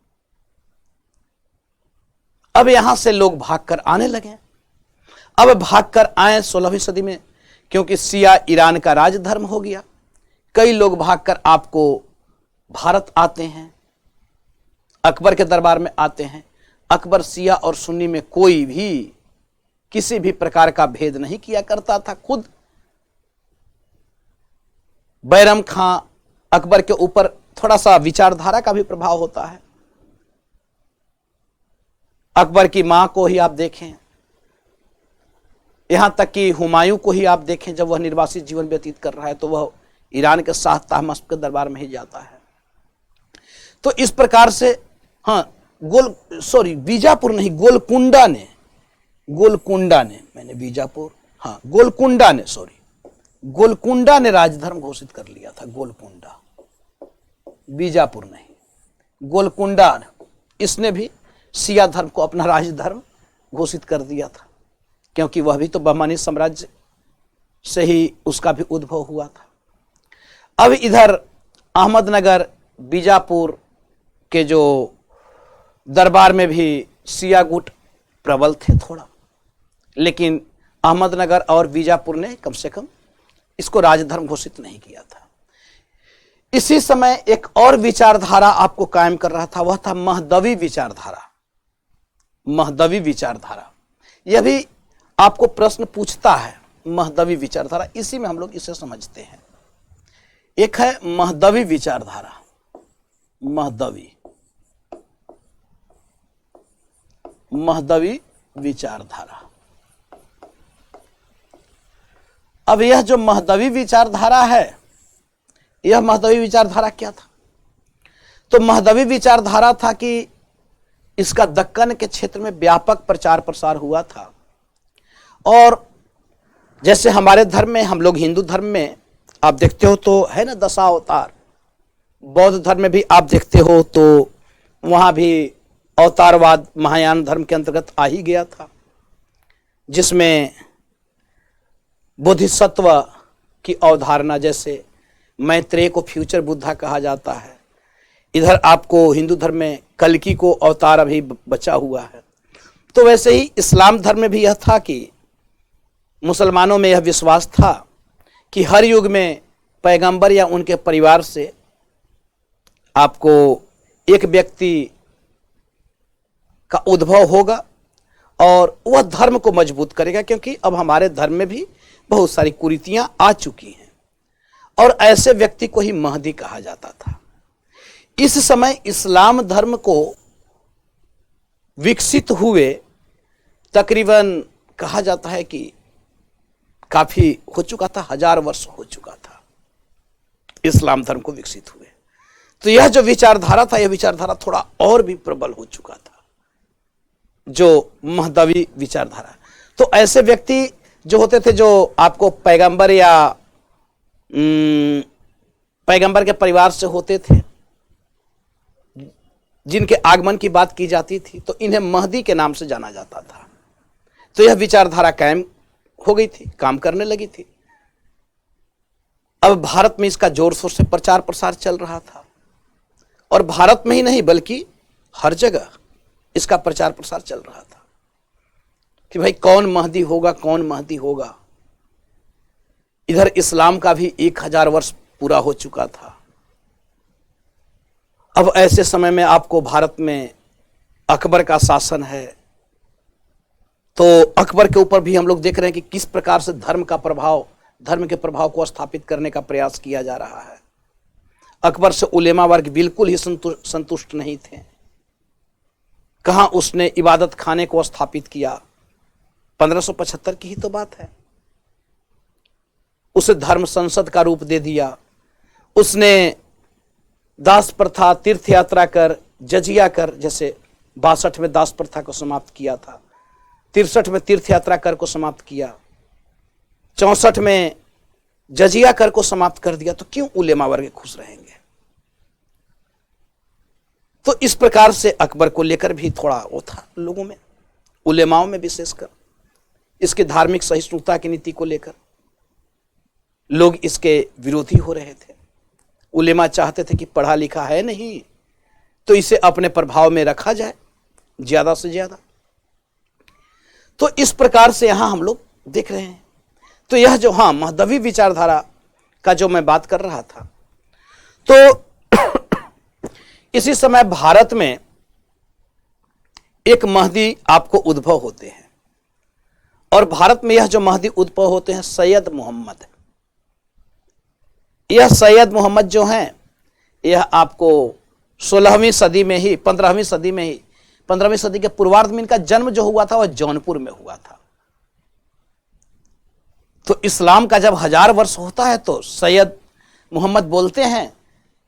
अब यहां से लोग भागकर आने लगे। अब भागकर आए 16वीं सदी में, क्योंकि शिया ईरान का राजधर्म हो गया। कई लोग भागकर आपको भारत आते हैं, अकबर के दरबार में आते हैं। अकबर शिया और सुन्नी में कोई भी किसी भी प्रकार का भेद नहीं किया करता था। खुद बैरम खां, अकबर के ऊपर थोड़ा सा विचारधारा का भी प्रभाव होता है। अकबर की मां को ही आप देखें, यहां तक कि हुमायूं को ही आप देखें, जब वह निर्वासित जीवन व्यतीत कर रहा है तो वह ईरान के शाह तहमस्प के दरबार में ही जाता है। तो इस प्रकार से बीजापुर नहीं, गोलकुंडा ने, मैंने बीजापुर, गोलकुंडा ने राजधर्म घोषित कर लिया था। गोलकुंडा, बीजापुर नहीं, गोलकुंडा, इसने भी शिया धर्म को अपना राजधर्म घोषित कर दिया था, क्योंकि वह भी तो बहमानी साम्राज्य से ही उसका भी उद्भव हुआ था। अब इधर अहमदनगर, बीजापुर के जो दरबार में भी शिया गुट प्रबल थे थोड़ा, लेकिन अहमदनगर और बीजापुर ने कम से कम इसको राजधर्म घोषित नहीं किया था। इसी समय एक और विचारधारा आपको कायम कर रहा था, वह था महदवी विचारधारा। महदवी विचारधारा, यह भी आपको प्रश्न पूछता है। महदवी विचारधारा, इसी में हम लोग इसे समझते हैं। एक है महदवी विचारधारा, महदवी विचारधारा। अब यह जो महदवी विचारधारा है, यह महदवी विचारधारा क्या था? तो महदवी विचारधारा था कि इसका दक्कन के क्षेत्र में व्यापक प्रचार प्रसार हुआ था। और जैसे हमारे धर्म में, हम लोग हिंदू धर्म में आप देखते हो तो है ना दशावतार, बौद्ध धर्म में भी आप देखते हो तो वहां भी अवतारवाद महायान धर्म के अंतर्गत आ ही गया था, जिसमें बोधिसत्व की अवधारणा, जैसे मैत्रेय को फ्यूचर बुद्धा कहा जाता है। इधर आपको हिंदू धर्म में कल्कि को अवतार अभी बचा हुआ है। तो वैसे ही इस्लाम धर्म में भी यह था कि मुसलमानों में यह विश्वास था कि हर युग में पैगंबर या उनके परिवार से आपको एक व्यक्ति का उद्भव होगा और वह धर्म को मजबूत करेगा, क्योंकि अब हमारे धर्म में भी बहुत सारी कुरीतियां आ चुकी हैं। और ऐसे व्यक्ति को ही महदी कहा जाता था। इस समय इस्लाम धर्म को विकसित हुए तकरीबन कहा जाता है कि काफी हो चुका था, 1000 वर्ष हो चुका था इस्लाम धर्म को विकसित हुए। तो यह जो विचारधारा था, यह विचारधारा थोड़ा और भी प्रबल हो चुका था, जो महदवी विचारधारा। तो ऐसे व्यक्ति जो होते थे, जो आपको पैगंबर या पैगंबर के परिवार से होते थे, जिनके आगमन की बात की जाती थी, तो इन्हें महदी के नाम से जाना जाता था। तो यह विचारधारा कायम हो गई थी, काम करने लगी थी। अब भारत में इसका जोर शोर से प्रचार प्रसार चल रहा था, और भारत में ही नहीं बल्कि हर जगह इसका प्रचार प्रसार चल रहा था कि भाई कौन महदी होगा, कौन महदी होगा। इधर इस्लाम का भी 1000 वर्ष पूरा हो चुका था। अब ऐसे समय में आपको भारत में अकबर का शासन है, तो अकबर के ऊपर भी हम लोग देख रहे हैं कि किस प्रकार से धर्म के प्रभाव को स्थापित करने का प्रयास किया जा रहा है। अकबर से उलेमा वर्ग बिल्कुल ही संतुष्ट नहीं थे। कहां उसने इबादत खाने को स्थापित किया, 1575 की ही तो बात है। उसे धर्म संसद का रूप दे दिया। उसने दास प्रथा, तीर्थ यात्रा कर, जजिया कर, जैसे 62 में दास प्रथा को समाप्त किया था, 63 में तीर्थ यात्रा कर को समाप्त किया, 64 में जजिया कर को समाप्त कर दिया, तो क्यों उलेमा वर्ग खुश रहेंगे? तो इस प्रकार से अकबर को लेकर भी थोड़ा वो था लोगों में, उलेमाओं में विशेषकर, इसके धार्मिक सहिष्णुता की नीति को लेकर लोग इसके विरोधी हो रहे थे। उलेमा चाहते थे कि पढ़ा लिखा है नहीं तो इसे अपने प्रभाव में रखा जाए ज्यादा से ज्यादा। तो इस प्रकार से यहां हम लोग देख रहे हैं। तो यह जो महदवी विचारधारा का जो मैं बात कर रहा था, तो इसी समय भारत में एक महदी आपको उद्भव होते हैं, और भारत में यह जो महदी उद्भव होते हैं सैयद मोहम्मद। यह सैयद मोहम्मद जो हैं, यह आपको 16वीं सदी में ही, 15वीं सदी में ही, 15वीं सदी के पूर्वार्ध में इनका जन्म जो हुआ था वह जौनपुर में हुआ था। तो इस्लाम का जब 1000 वर्ष होता है तो सैयद मोहम्मद बोलते हैं,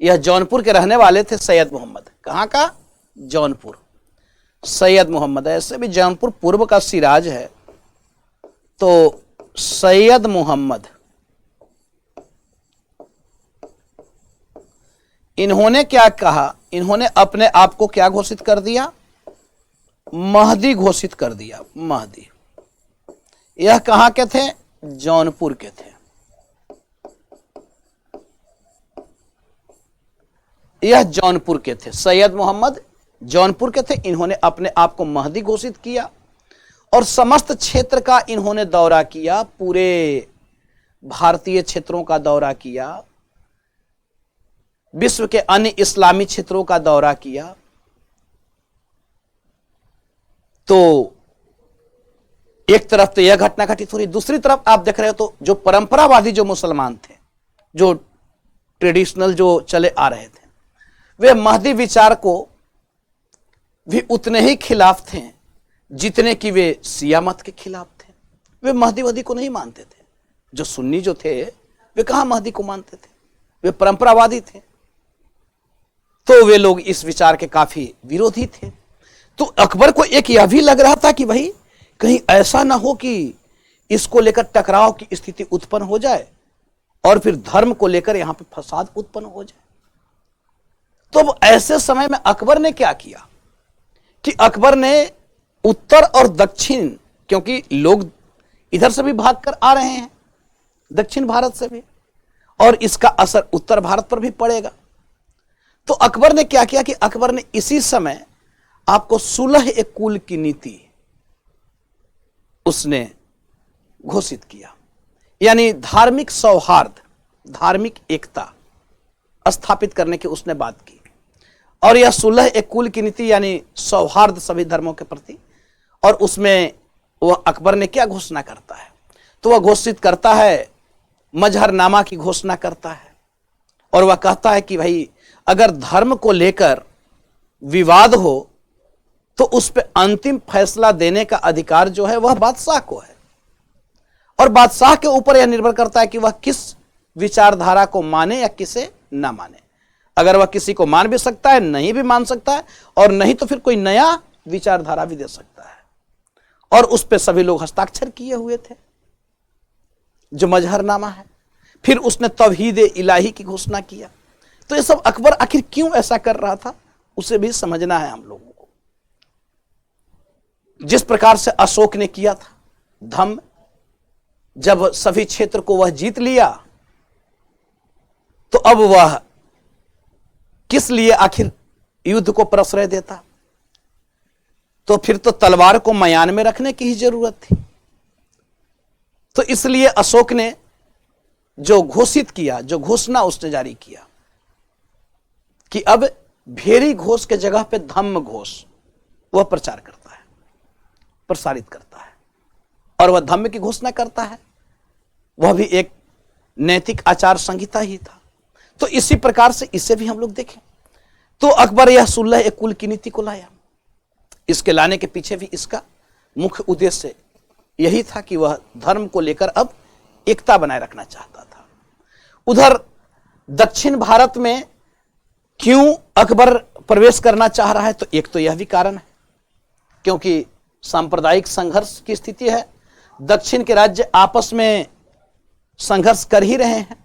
यह जौनपुर के रहने वाले थे सैयद मोहम्मद। कहाँ का? जौनपुर। सैयद मोहम्मद, ऐसे भी जौनपुर पूर्व का सिराज है। तो सैयद मोहम्मद इन्होंने क्या कहा? इन्होंने अपने आप को क्या घोषित कर दिया? महदी घोषित कर दिया। महदी। यह कहां के थे? जौनपुर के थे। यह जौनपुर के थे। सैयद मोहम्मद जौनपुर के थे। इन्होंने अपने आप को महदी घोषित किया और समस्त क्षेत्र का इन्होंने दौरा किया, पूरे भारतीय क्षेत्रों का दौरा किया, विश्व के अन्य इस्लामी क्षेत्रों का दौरा किया। तो एक तरफ तो यह घटना घटित हो रही, दूसरी तरफ आप देख रहे हो तो जो परंपरावादी जो मुसलमान थे, जो ट्रेडिशनल जो चले आ रहे थे, वे महदी विचार को भी उतने ही खिलाफ थे जितने कि वे शिया मत के खिलाफ थे। वे महदी को नहीं मानते थे। जो सुन्नी जो थे वे कहां महदी को मानते थे, वे परंपरावादी थे। तो वे लोग इस विचार के काफी विरोधी थे। तो अकबर को एक यह भी लग रहा था कि भाई कहीं ऐसा ना हो कि इसको लेकर टकराव की स्थिति उत्पन्न हो जाए और फिर धर्म को लेकर यहां पे फसाद उत्पन्न हो जाए। तो अब ऐसे समय में अकबर ने क्या किया कि अकबर ने उत्तर और दक्षिण, क्योंकि लोग इधर से भी भाग कर आ रहे हैं, दक्षिण भारत से भी, और इसका असर उत्तर भारत पर भी पड़ेगा। तो अकबर ने क्या किया कि अकबर ने इसी समय आपको सुलह ए कुल की नीति उसने घोषित किया, यानी धार्मिक सौहार्द, धार्मिक एकता स्थापित करने की उसने बात की। और यह सुलह ए कुल की नीति यानी सौहार्द सभी धर्मों के प्रति, और उसमें वह अकबर ने क्या घोषणा करता है? तो वह घोषित करता है, मजहरनामा की घोषणा करता है, और वह कहता है कि भाई अगर धर्म को लेकर विवाद हो तो उस पर अंतिम फैसला देने का अधिकार जो है वह बादशाह को है, और बादशाह के ऊपर यह निर्भर करता है कि वह किस विचारधारा को माने या किसे ना माने। अगर वह किसी को मान भी सकता है, नहीं भी मान सकता है, और नहीं तो फिर कोई नया विचारधारा भी दे सकता है। और उस पर सभी लोग हस्ताक्षर किए हुए थे, जो मजहरनामा है। फिर उसने तौहीद इलाही की घोषणा किया। तो ये सब अकबर आखिर क्यों ऐसा कर रहा था उसे भी समझना है हम लोगों को। जिस प्रकार से अशोक ने किया था, धम्म, जब सभी क्षेत्र को वह जीत लिया तो अब वह किस लिए आखिर युद्ध को प्रश्रय देता? तो फिर तो तलवार को मयान में रखने की ही जरूरत थी। तो इसलिए अशोक ने जो घोषित किया, जो घोषणा उसने जारी किया कि अब भेरी घोष के जगह पे धम्म घोष वह प्रचार करता है, प्रसारित करता है, और वह धम्म की घोषणा करता है। वह भी एक नैतिक आचार संहिता ही था। तो इसी प्रकार से इसे भी हम लोग देखें तो अकबर यह सुलह ए कुल की नीति को लाया। इसके लाने के पीछे भी इसका मुख्य उद्देश्य यही था कि वह धर्म को लेकर अब एकता बनाए रखना चाहता था। उधर दक्षिण भारत में क्यों अकबर प्रवेश करना चाह रहा है? तो एक तो यह भी कारण है क्योंकि सांप्रदायिक संघर्ष की स्थिति है। दक्षिण के राज्य आपस में संघर्ष कर ही रहे हैं।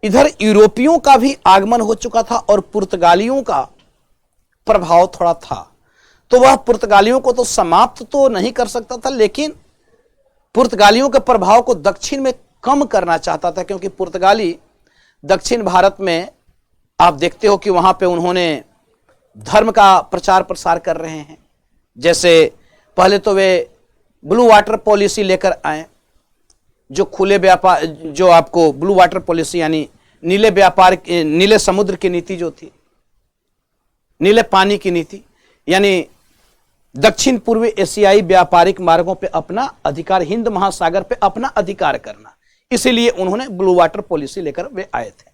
इधर यूरोपियों का भी आगमन हो चुका था और पुर्तगालियों का प्रभाव थोड़ा था, तो वह पुर्तगालियों को तो समाप्त तो नहीं कर सकता था, लेकिन पुर्तगालियों के प्रभाव को दक्षिण में कम करना चाहता था, क्योंकि पुर्तगाली दक्षिण भारत में आप देखते हो कि वहां पे उन्होंने धर्म का प्रचार प्रसार कर रहे हैं। जैसे पहले तो वे ब्लू वाटर पॉलिसी लेकर आए, जो खुले व्यापार, जो आपको ब्लू वाटर पॉलिसी यानी नीले व्यापार, नीले समुद्र की नीति जो थी, नीले पानी की नीति, यानी दक्षिण पूर्वी एशियाई व्यापारिक मार्गों पे अपना अधिकार, हिंद महासागर पे अपना अधिकार करना, इसीलिए उन्होंने ब्लू वाटर पॉलिसी लेकर वे आए थे।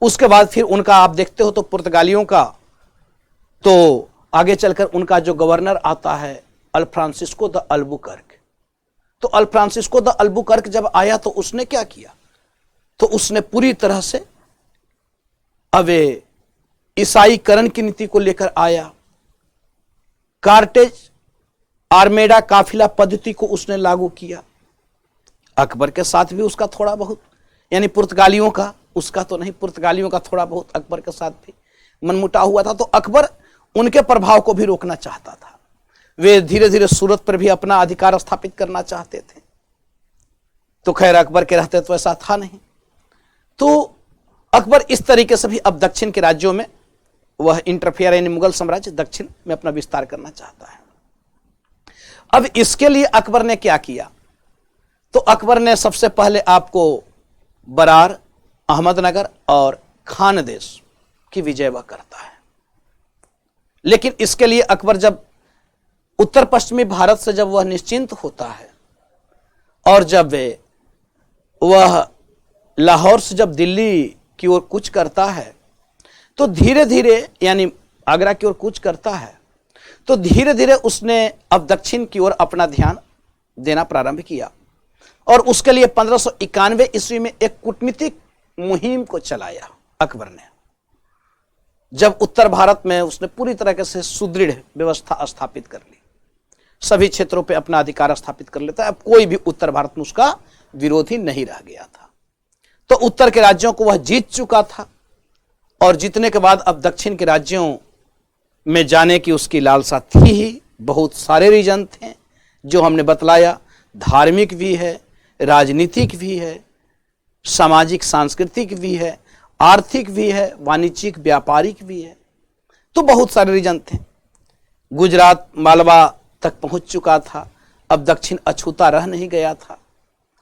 उसके बाद फिर उनका आप देखते हो तो पुर्तगालियों का तो आगे चलकर उनका जो गवर्नर आता है अल्फ्रांसिस्को द अल्बुकर्क, तो अल्फ्रांसिस्को द अल्बुकर्क जब आया तो उसने क्या किया, तो उसने पूरी तरह से अब ईसाईकरण की नीति को लेकर आया। कार्टेज आर्मेडा काफिला पद्धति को उसने लागू किया। अकबर के साथ भी उसका थोड़ा बहुत, यानी पुर्तगालियों का, उसका तो नहीं, पुर्तगालियों का थोड़ा बहुत अकबर के साथ भी मनमुटाव हुआ था। तो अकबर उनके प्रभाव को भी रोकना चाहता था। वे धीरे धीरे सूरत पर भी अपना अधिकार स्थापित करना चाहते थे, तो खैर अकबर के रहते तो ऐसा था नहीं। तो अकबर इस तरीके से भी अब दक्षिण के राज्यों में वह इंटरफेयर, यानी मुगल साम्राज्य दक्षिण में अपना विस्तार करना चाहता है। अब इसके लिए अकबर ने क्या किया, तो अकबर ने सबसे पहले आपको बरार, अहमदनगर और खानदेश की विजय वह करता है। लेकिन इसके लिए अकबर जब उत्तर पश्चिमी भारत से जब वह निश्चिंत होता है और जब वह लाहौर से जब दिल्ली की ओर कूच करता है, तो धीरे धीरे, यानी आगरा की ओर कूच करता है, तो धीरे धीरे उसने अब दक्षिण की ओर अपना ध्यान देना प्रारंभ किया। और उसके लिए 1591 ईस्वी में एक कूटनीतिक मुहिम को चलाया अकबर ने। जब उत्तर भारत में उसने पूरी तरह से सुदृढ़ व्यवस्था स्थापित कर ली, सभी क्षेत्रों पे अपना अधिकार स्थापित कर लेता है, अब कोई भी उत्तर भारत में उसका विरोधी नहीं रह गया था। तो उत्तर के राज्यों को वह जीत चुका था, और जीतने के बाद अब दक्षिण के राज्यों में जाने की उसकी लालसा थी ही। बहुत सारे रीजन थे जो हमने बतलाया, धार्मिक भी है, राजनीतिक भी है, सामाजिक सांस्कृतिक भी है, आर्थिक भी है, वाणिज्यिक व्यापारिक भी है, तो बहुत सारे रीजन थे। गुजरात मालवा तक पहुंच चुका था, अब दक्षिण अछूता रह नहीं गया था।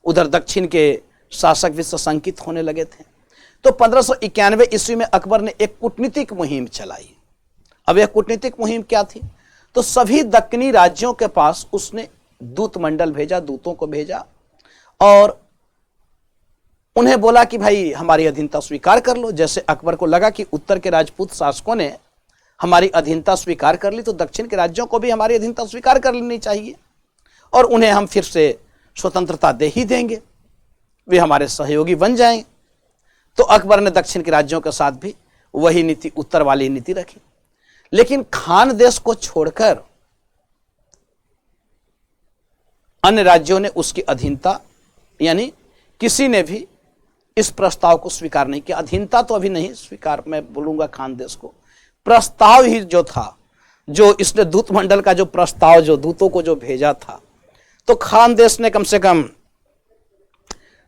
उधर दक्षिण के शासक भी सशंकित होने लगे थे। तो 1591 ईस्वी में अकबर ने एक कूटनीतिक मुहिम चलाई। अब यह कूटनीतिक मुहिम क्या थी, तो सभी दक्कनी राज्यों के पास उसने दूत मंडल भेजा, दूतों को भेजा, और उन्हें बोला कि भाई हमारी अधीनता स्वीकार कर लो। जैसे अकबर को लगा कि उत्तर के राजपूत शासकों ने हमारी अधीनता स्वीकार कर ली, तो दक्षिण के राज्यों को भी हमारी अधीनता स्वीकार कर लेनी चाहिए, और उन्हें हम फिर से स्वतंत्रता दे ही देंगे, वे हमारे सहयोगी बन जाएंगे। तो अकबर ने दक्षिण के राज्यों के साथ भी वही नीति, उत्तर वाली नीति रखी। लेकिन खानदेश को छोड़कर अन्य राज्यों ने उसकी अधीनता, यानी किसी ने भी इस प्रस्ताव को स्वीकार नहीं किया। अधीनता तो अभी नहीं स्वीकार, मैं बोलूंगा खानदेश को, प्रस्ताव ही जो था, जो इसने दूत मंडल का जो प्रस्ताव, जो दूतों को जो भेजा था, तो खानदेश ने कम से कम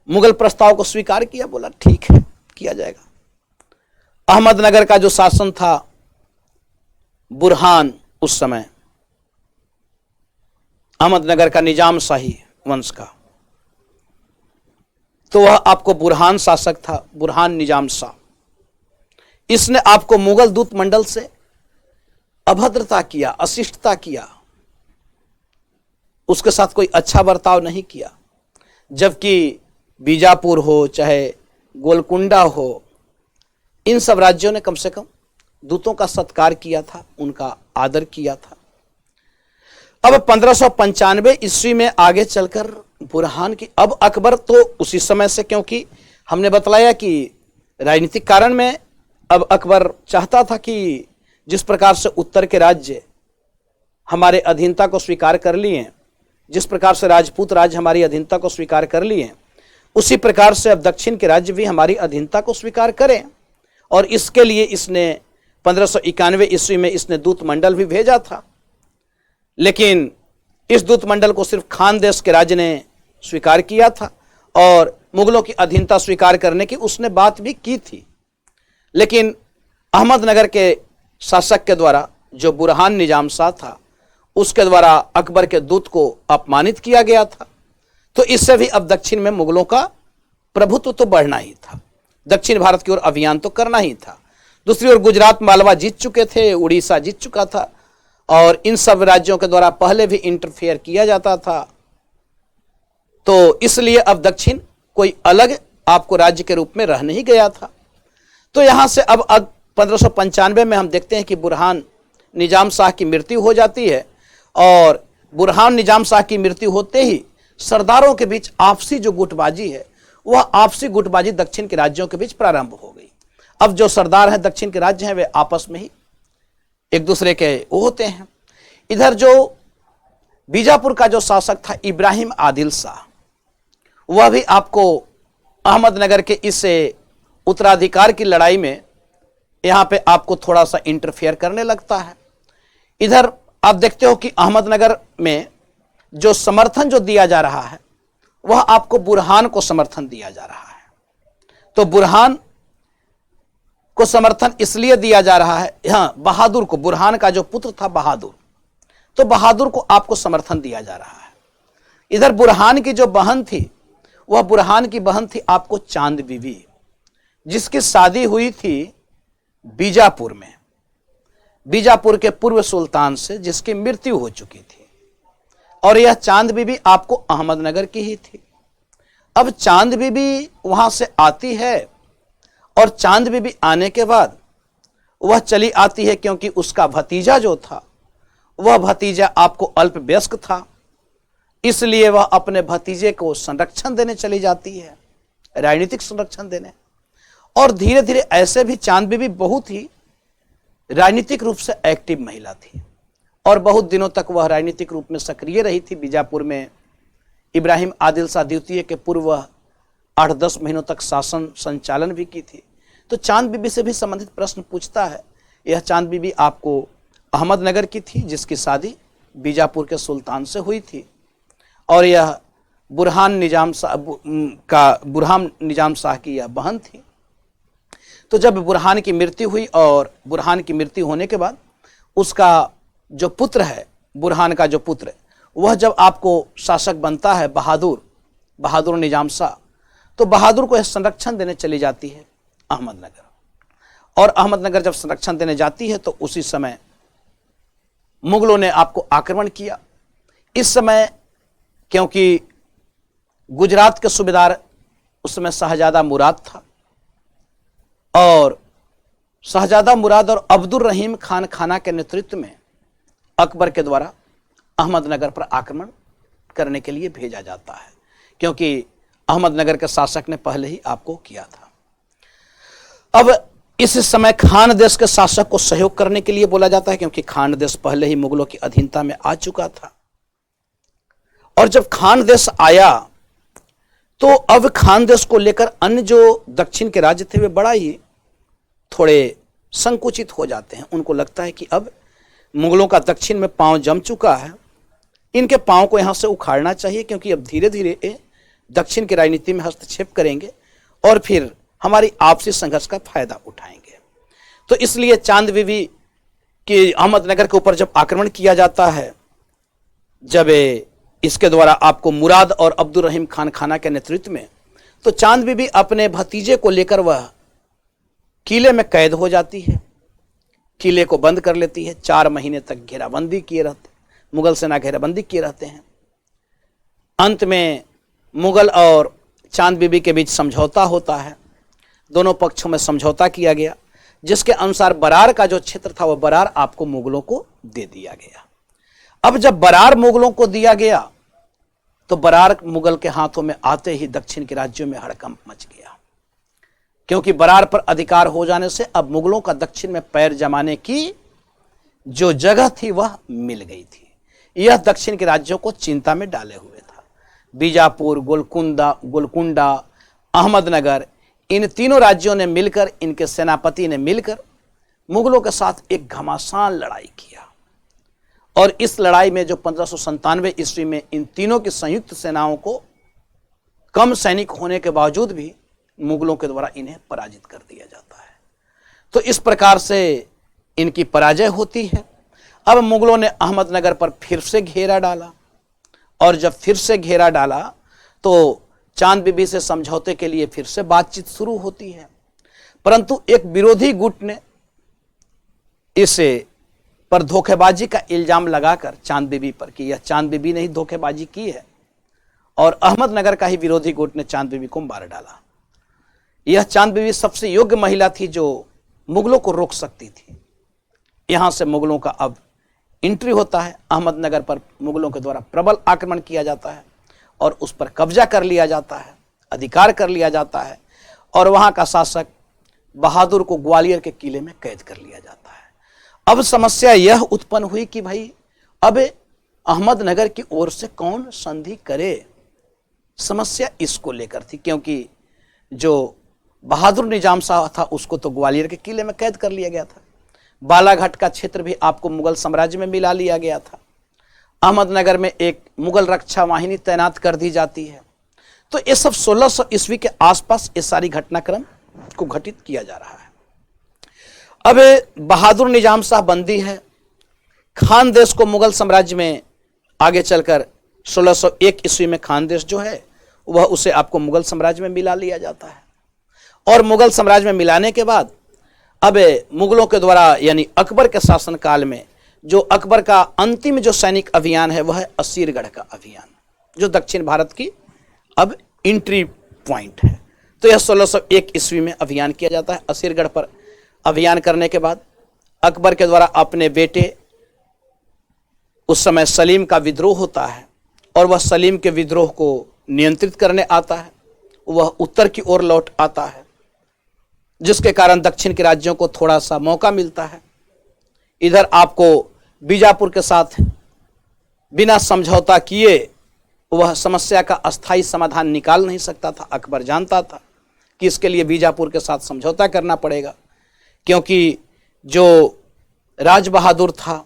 मुगल प्रस्ताव को स्वीकार किया, बोला ठीक है किया जाएगा। अहमदनगर का जो शासन था बुरहान, उस समय अहमदनगर का निजाम शाही वंश का, तो वह आपको बुरहान शासक था, बुरहान निजाम शाह। इसने आपको मुगल दूत मंडल से अभद्रता किया, अशिष्टता किया, उसके साथ कोई अच्छा बर्ताव नहीं किया। जबकि बीजापुर हो चाहे गोलकुंडा हो, इन सब राज्यों ने कम से कम दूतों का सत्कार किया था, उनका आदर किया था। अब 1595 ईस्वी में आगे चलकर बुरहान की, अब अकबर तो उसी समय से, क्योंकि हमने बतलाया कि राजनीतिक कारण में अब अकबर चाहता था कि जिस प्रकार से उत्तर के राज्य हमारे अधीनता को स्वीकार कर लिए, जिस प्रकार से राजपूत राज्य हमारी अधीनता को स्वीकार कर लिए, उसी प्रकार से अब दक्षिण के राज्य भी हमारी अधीनता को स्वीकार करें, और इसके लिए इसने 1591 ईस्वी में इसने दूत मंडल भी भेजा था। लेकिन इस दूत मंडल को सिर्फ खान देश के राज्य ने स्वीकार किया था और मुगलों की अधीनता स्वीकार करने की उसने बात भी की थी। लेकिन अहमदनगर के शासक के द्वारा जो बुरहान निजाम शाह था, उसके द्वारा अकबर के दूत को अपमानित किया गया था। तो इससे भी अब दक्षिण में मुगलों का प्रभुत्व तो बढ़ना ही था, दक्षिण भारत की ओर अभियान तो करना ही था। दूसरी ओर गुजरात मालवा जीत चुके थे, उड़ीसा जीत चुका था, और इन सब राज्यों के द्वारा पहले भी इंटरफेयर किया जाता था। तो इसलिए अब दक्षिण कोई अलग आपको राज्य के रूप में रह नहीं गया था। तो यहां से अब 1595 में हम देखते हैं कि बुरहान निजाम शाह की मृत्यु हो जाती है, और बुरहान निजाम शाह की मृत्यु होते ही सरदारों के बीच आपसी जो गुटबाजी है, वह आपसी गुटबाजी दक्षिण के राज्यों के बीच प्रारंभ हो गई। अब जो सरदार हैं दक्षिण के राज्य हैं, वे आपस में ही एक दूसरे के वो होते हैं। इधर जो बीजापुर का जो शासक था इब्राहिम आदिल शाह, वह भी आपको अहमदनगर के इस उत्तराधिकार की लड़ाई में यहां पे आपको थोड़ा सा इंटरफेयर करने लगता है। इधर आप देखते हो कि अहमदनगर में जो समर्थन जो दिया जा रहा है, वह आपको बुरहान को समर्थन दिया जा रहा है। तो बुरहान को समर्थन इसलिए दिया जा रहा है, हाँ, बहादुर को, बुरहान का जो पुत्र था बहादुर, तो बहादुर को आपको समर्थन दिया जा रहा है। इधर बुरहान की जो बहन थी, वह बुरहान की बहन थी आपको चांद बीबी, जिसकी शादी हुई थी बीजापुर में, बीजापुर के पूर्व सुल्तान से, जिसकी मृत्यु हो चुकी थी। और यह चांद बीबी आपको अहमदनगर की ही थी। अब चांद बीबी वहां से आती है, और चांद बीबी आने के बाद वह चली आती है क्योंकि उसका भतीजा जो था, वह भतीजा आपको अल्पवयस्क था, इसलिए वह अपने भतीजे को संरक्षण देने चली जाती है, राजनीतिक संरक्षण देने। और धीरे धीरे ऐसे भी चांद बीबी बहुत ही राजनीतिक रूप से एक्टिव महिला थी, और बहुत दिनों तक वह राजनीतिक रूप में सक्रिय रही थी। बीजापुर में इब्राहिम आदिल शाह द्वितीय के पूर्व 8-10 महीनों तक शासन संचालन भी की थी। तो चांद बीबी से भी संबंधित प्रश्न पूछता है। यह चांद बीबी आपको अहमदनगर की थी, जिसकी शादी बीजापुर के सुल्तान से हुई थी, और यह बुरहान निजाम शाह की यह बहन थी। तो जब बुरहान की मृत्यु हुई, और बुरहान की मृत्यु होने के बाद उसका जो पुत्र है, बुरहान का जो पुत्र, वह जब आपको शासक बनता है बहादुर निजाम शाह, तो बहादुर को यह संरक्षण देने चली जाती है अहमदनगर। और अहमदनगर जब संरक्षण देने जाती है, तो उसी समय मुगलों ने आपको आक्रमण किया। इस समय क्योंकि गुजरात के सूबेदार उस समय शाहजादा मुराद था, और शाहजादा मुराद और अब्दुल रहीम खान खाना के नेतृत्व में अकबर के द्वारा अहमदनगर पर आक्रमण करने के लिए भेजा जाता है, क्योंकि अहमदनगर के शासक ने पहले ही आपको किया था। अब इस समय खान देश के शासक को सहयोग करने के लिए बोला जाता है, क्योंकि खान देश पहले ही मुगलों की अधीनता में आ चुका था। और जब खान देश आया, तो अब खान देश को लेकर अन्य जो दक्षिण के राज्य थे, वे बड़ा ही थोड़े संकुचित हो जाते हैं। उनको लगता है कि अब मुगलों का दक्षिण में पांव जम चुका है, इनके पांव को यहां से उखाड़ना चाहिए, क्योंकि अब धीरे धीरे ये दक्षिण की राजनीति में हस्तक्षेप करेंगे और फिर हमारी आपसी संघर्ष का फायदा उठाएंगे। तो इसलिए चांद बीबी के अहमदनगर के ऊपर जब आक्रमण किया जाता है, जब इसके द्वारा आपको मुराद और अब्दुल रहीम खान खाना के नेतृत्व में, तो चांद बीबी अपने भतीजे को लेकर वह किले में कैद हो जाती है, किले को बंद कर लेती है। 4 महीने तक घेराबंदी किए रहते, मुगल सेना घेराबंदी किए रहते हैं। अंत में मुगल और चांद बीबी के बीच समझौता होता है, दोनों पक्षों में समझौता किया गया, जिसके अनुसार बरार का जो क्षेत्र था, वह बरार आपको मुगलों को दे दिया गया। अब जब बरार मुगलों को दिया गया, तो बरार मुगल के हाथों में आते ही दक्षिण के राज्यों में हड़कंप मच गया, क्योंकि बरार पर अधिकार हो जाने से अब मुगलों का दक्षिण में पैर जमाने की जो जगह थी वह मिल गई थी। यह दक्षिण के राज्यों को चिंता में डाले हुए था। बीजापुर, गोलकुंडा, अहमदनगर, इन तीनों राज्यों ने मिलकर, इनके सेनापति ने मिलकर मुगलों के साथ एक घमासान लड़ाई किया। और इस लड़ाई में जो 1597 ईस्वी में इन तीनों की संयुक्त सेनाओं को कम सैनिक होने के बावजूद भी मुगलों के द्वारा इन्हें पराजित कर दिया जाता है। तो इस प्रकार से इनकी पराजय होती है। अब मुगलों ने अहमदनगर पर फिर से घेरा डाला, और जब फिर से घेरा डाला तो चांद बीबी से समझौते के लिए फिर से बातचीत शुरू होती है। परंतु एक विरोधी गुट ने इसे पर धोखेबाजी का इल्जाम लगाकर चांद बीबी पर कि यह चांद बीबी ने ही धोखेबाजी की है, और अहमदनगर का ही विरोधी गुट ने चांद बीबी को मार डाला। यह चांद बीबी सबसे योग्य महिला थी जो मुगलों को रोक सकती थी। यहां से मुगलों का अब एंट्री होता है। अहमदनगर पर मुगलों के द्वारा प्रबल आक्रमण किया जाता है और उस पर कब्जा कर लिया जाता है, अधिकार कर लिया जाता है, और वहां का शासक बहादुर को ग्वालियर के किले में कैद कर लिया जाता है। अब समस्या यह उत्पन्न हुई कि भाई अब अहमदनगर की ओर से कौन संधि करे। समस्या इसको लेकर थी, क्योंकि जो बहादुर निजाम शाह था उसको तो ग्वालियर के किले में कैद कर लिया गया था। बालाघाट का क्षेत्र भी आपको मुगल साम्राज्य में मिला लिया गया था। अहमदनगर में एक मुगल रक्षा वाहिनी तैनात कर दी जाती है। तो ये सब 1600 ईस्वी के आसपास ये सारी घटनाक्रम को घटित किया जा रहा है। अब बहादुर निजाम शाह बंदी है। खानदेश को मुगल साम्राज्य में आगे चलकर 1601 ईस्वी में खानदेश जो है वह उसे आपको मुगल साम्राज्य में मिला लिया जाता है। और मुगल साम्राज्य में मिलाने के बाद अब मुगलों के द्वारा यानी अकबर के शासनकाल में जो अकबर का अंतिम जो सैनिक अभियान है वह है असीरगढ़ का अभियान, जो दक्षिण भारत की अब एंट्री पॉइंट है। तो यह 1601 ईस्वी में अभियान किया जाता है। असीरगढ़ पर अभियान करने के बाद अकबर के द्वारा अपने बेटे, उस समय सलीम का विद्रोह होता है, और वह सलीम के विद्रोह को नियंत्रित करने आता है। वह उत्तर की ओर लौट आता है, जिसके कारण दक्षिण के राज्यों को थोड़ा सा मौका मिलता है। इधर आपको बीजापुर के साथ बिना समझौता किए वह समस्या का अस्थायी समाधान निकाल नहीं सकता था। अकबर जानता था कि इसके लिए बीजापुर के साथ समझौता करना पड़ेगा, क्योंकि जो राज बहादुर था,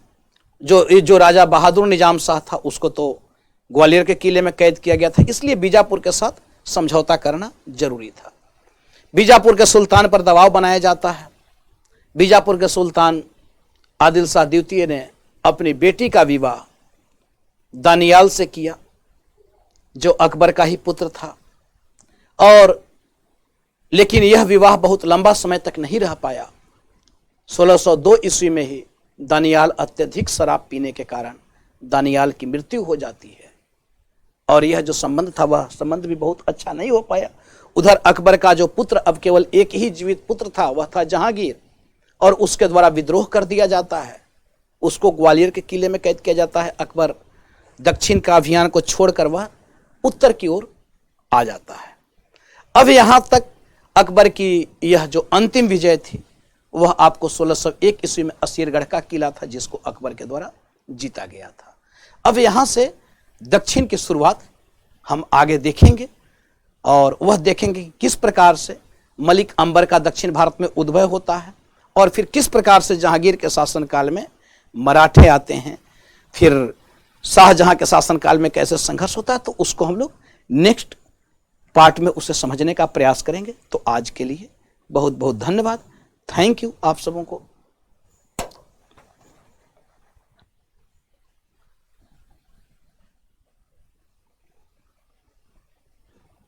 जो राजा बहादुर निजाम शाह था, उसको तो ग्वालियर के किले में कैद किया गया था। इसलिए बीजापुर के साथ समझौता करना जरूरी था। बीजापुर के सुल्तान पर दबाव बनाया जाता है। बीजापुर के सुल्तान आदिल शाह द्वितीय ने अपनी बेटी का विवाह दानियाल से किया, जो अकबर का ही पुत्र था। और लेकिन यह विवाह बहुत लंबा समय तक नहीं रह पाया। 1602 ईस्वी में ही दानियाल अत्यधिक शराब पीने के कारण दानियाल की मृत्यु हो जाती है, और यह जो संबंध था वह संबंध भी बहुत अच्छा नहीं हो पाया। उधर अकबर का जो पुत्र, अब केवल एक ही जीवित पुत्र था, वह था जहांगीर, और उसके द्वारा विद्रोह कर दिया जाता है। उसको ग्वालियर के किले में कैद किया जाता है। अकबर दक्षिण का अभियान को छोड़कर वह उत्तर की ओर आ जाता है। अब यहां तक अकबर की यह जो अंतिम विजय थी वह आपको 1601 ईस्वी में असीरगढ़ का किला था, जिसको अकबर के द्वारा जीता गया था। अब यहां से दक्षिण की शुरुआत हम आगे देखेंगे, और वह देखेंगे किस प्रकार से मलिक अंबर का दक्षिण भारत में उद्भव होता है, और फिर किस प्रकार से जहांगीर के शासनकाल में मराठे आते हैं, फिर शाहजहां के शासनकाल में कैसे संघर्ष होता है। तो उसको हम लोग नेक्स्ट पार्ट में उसे समझने का प्रयास करेंगे। तो आज के लिए बहुत बहुत धन्यवाद। थैंक यू आप सबों को।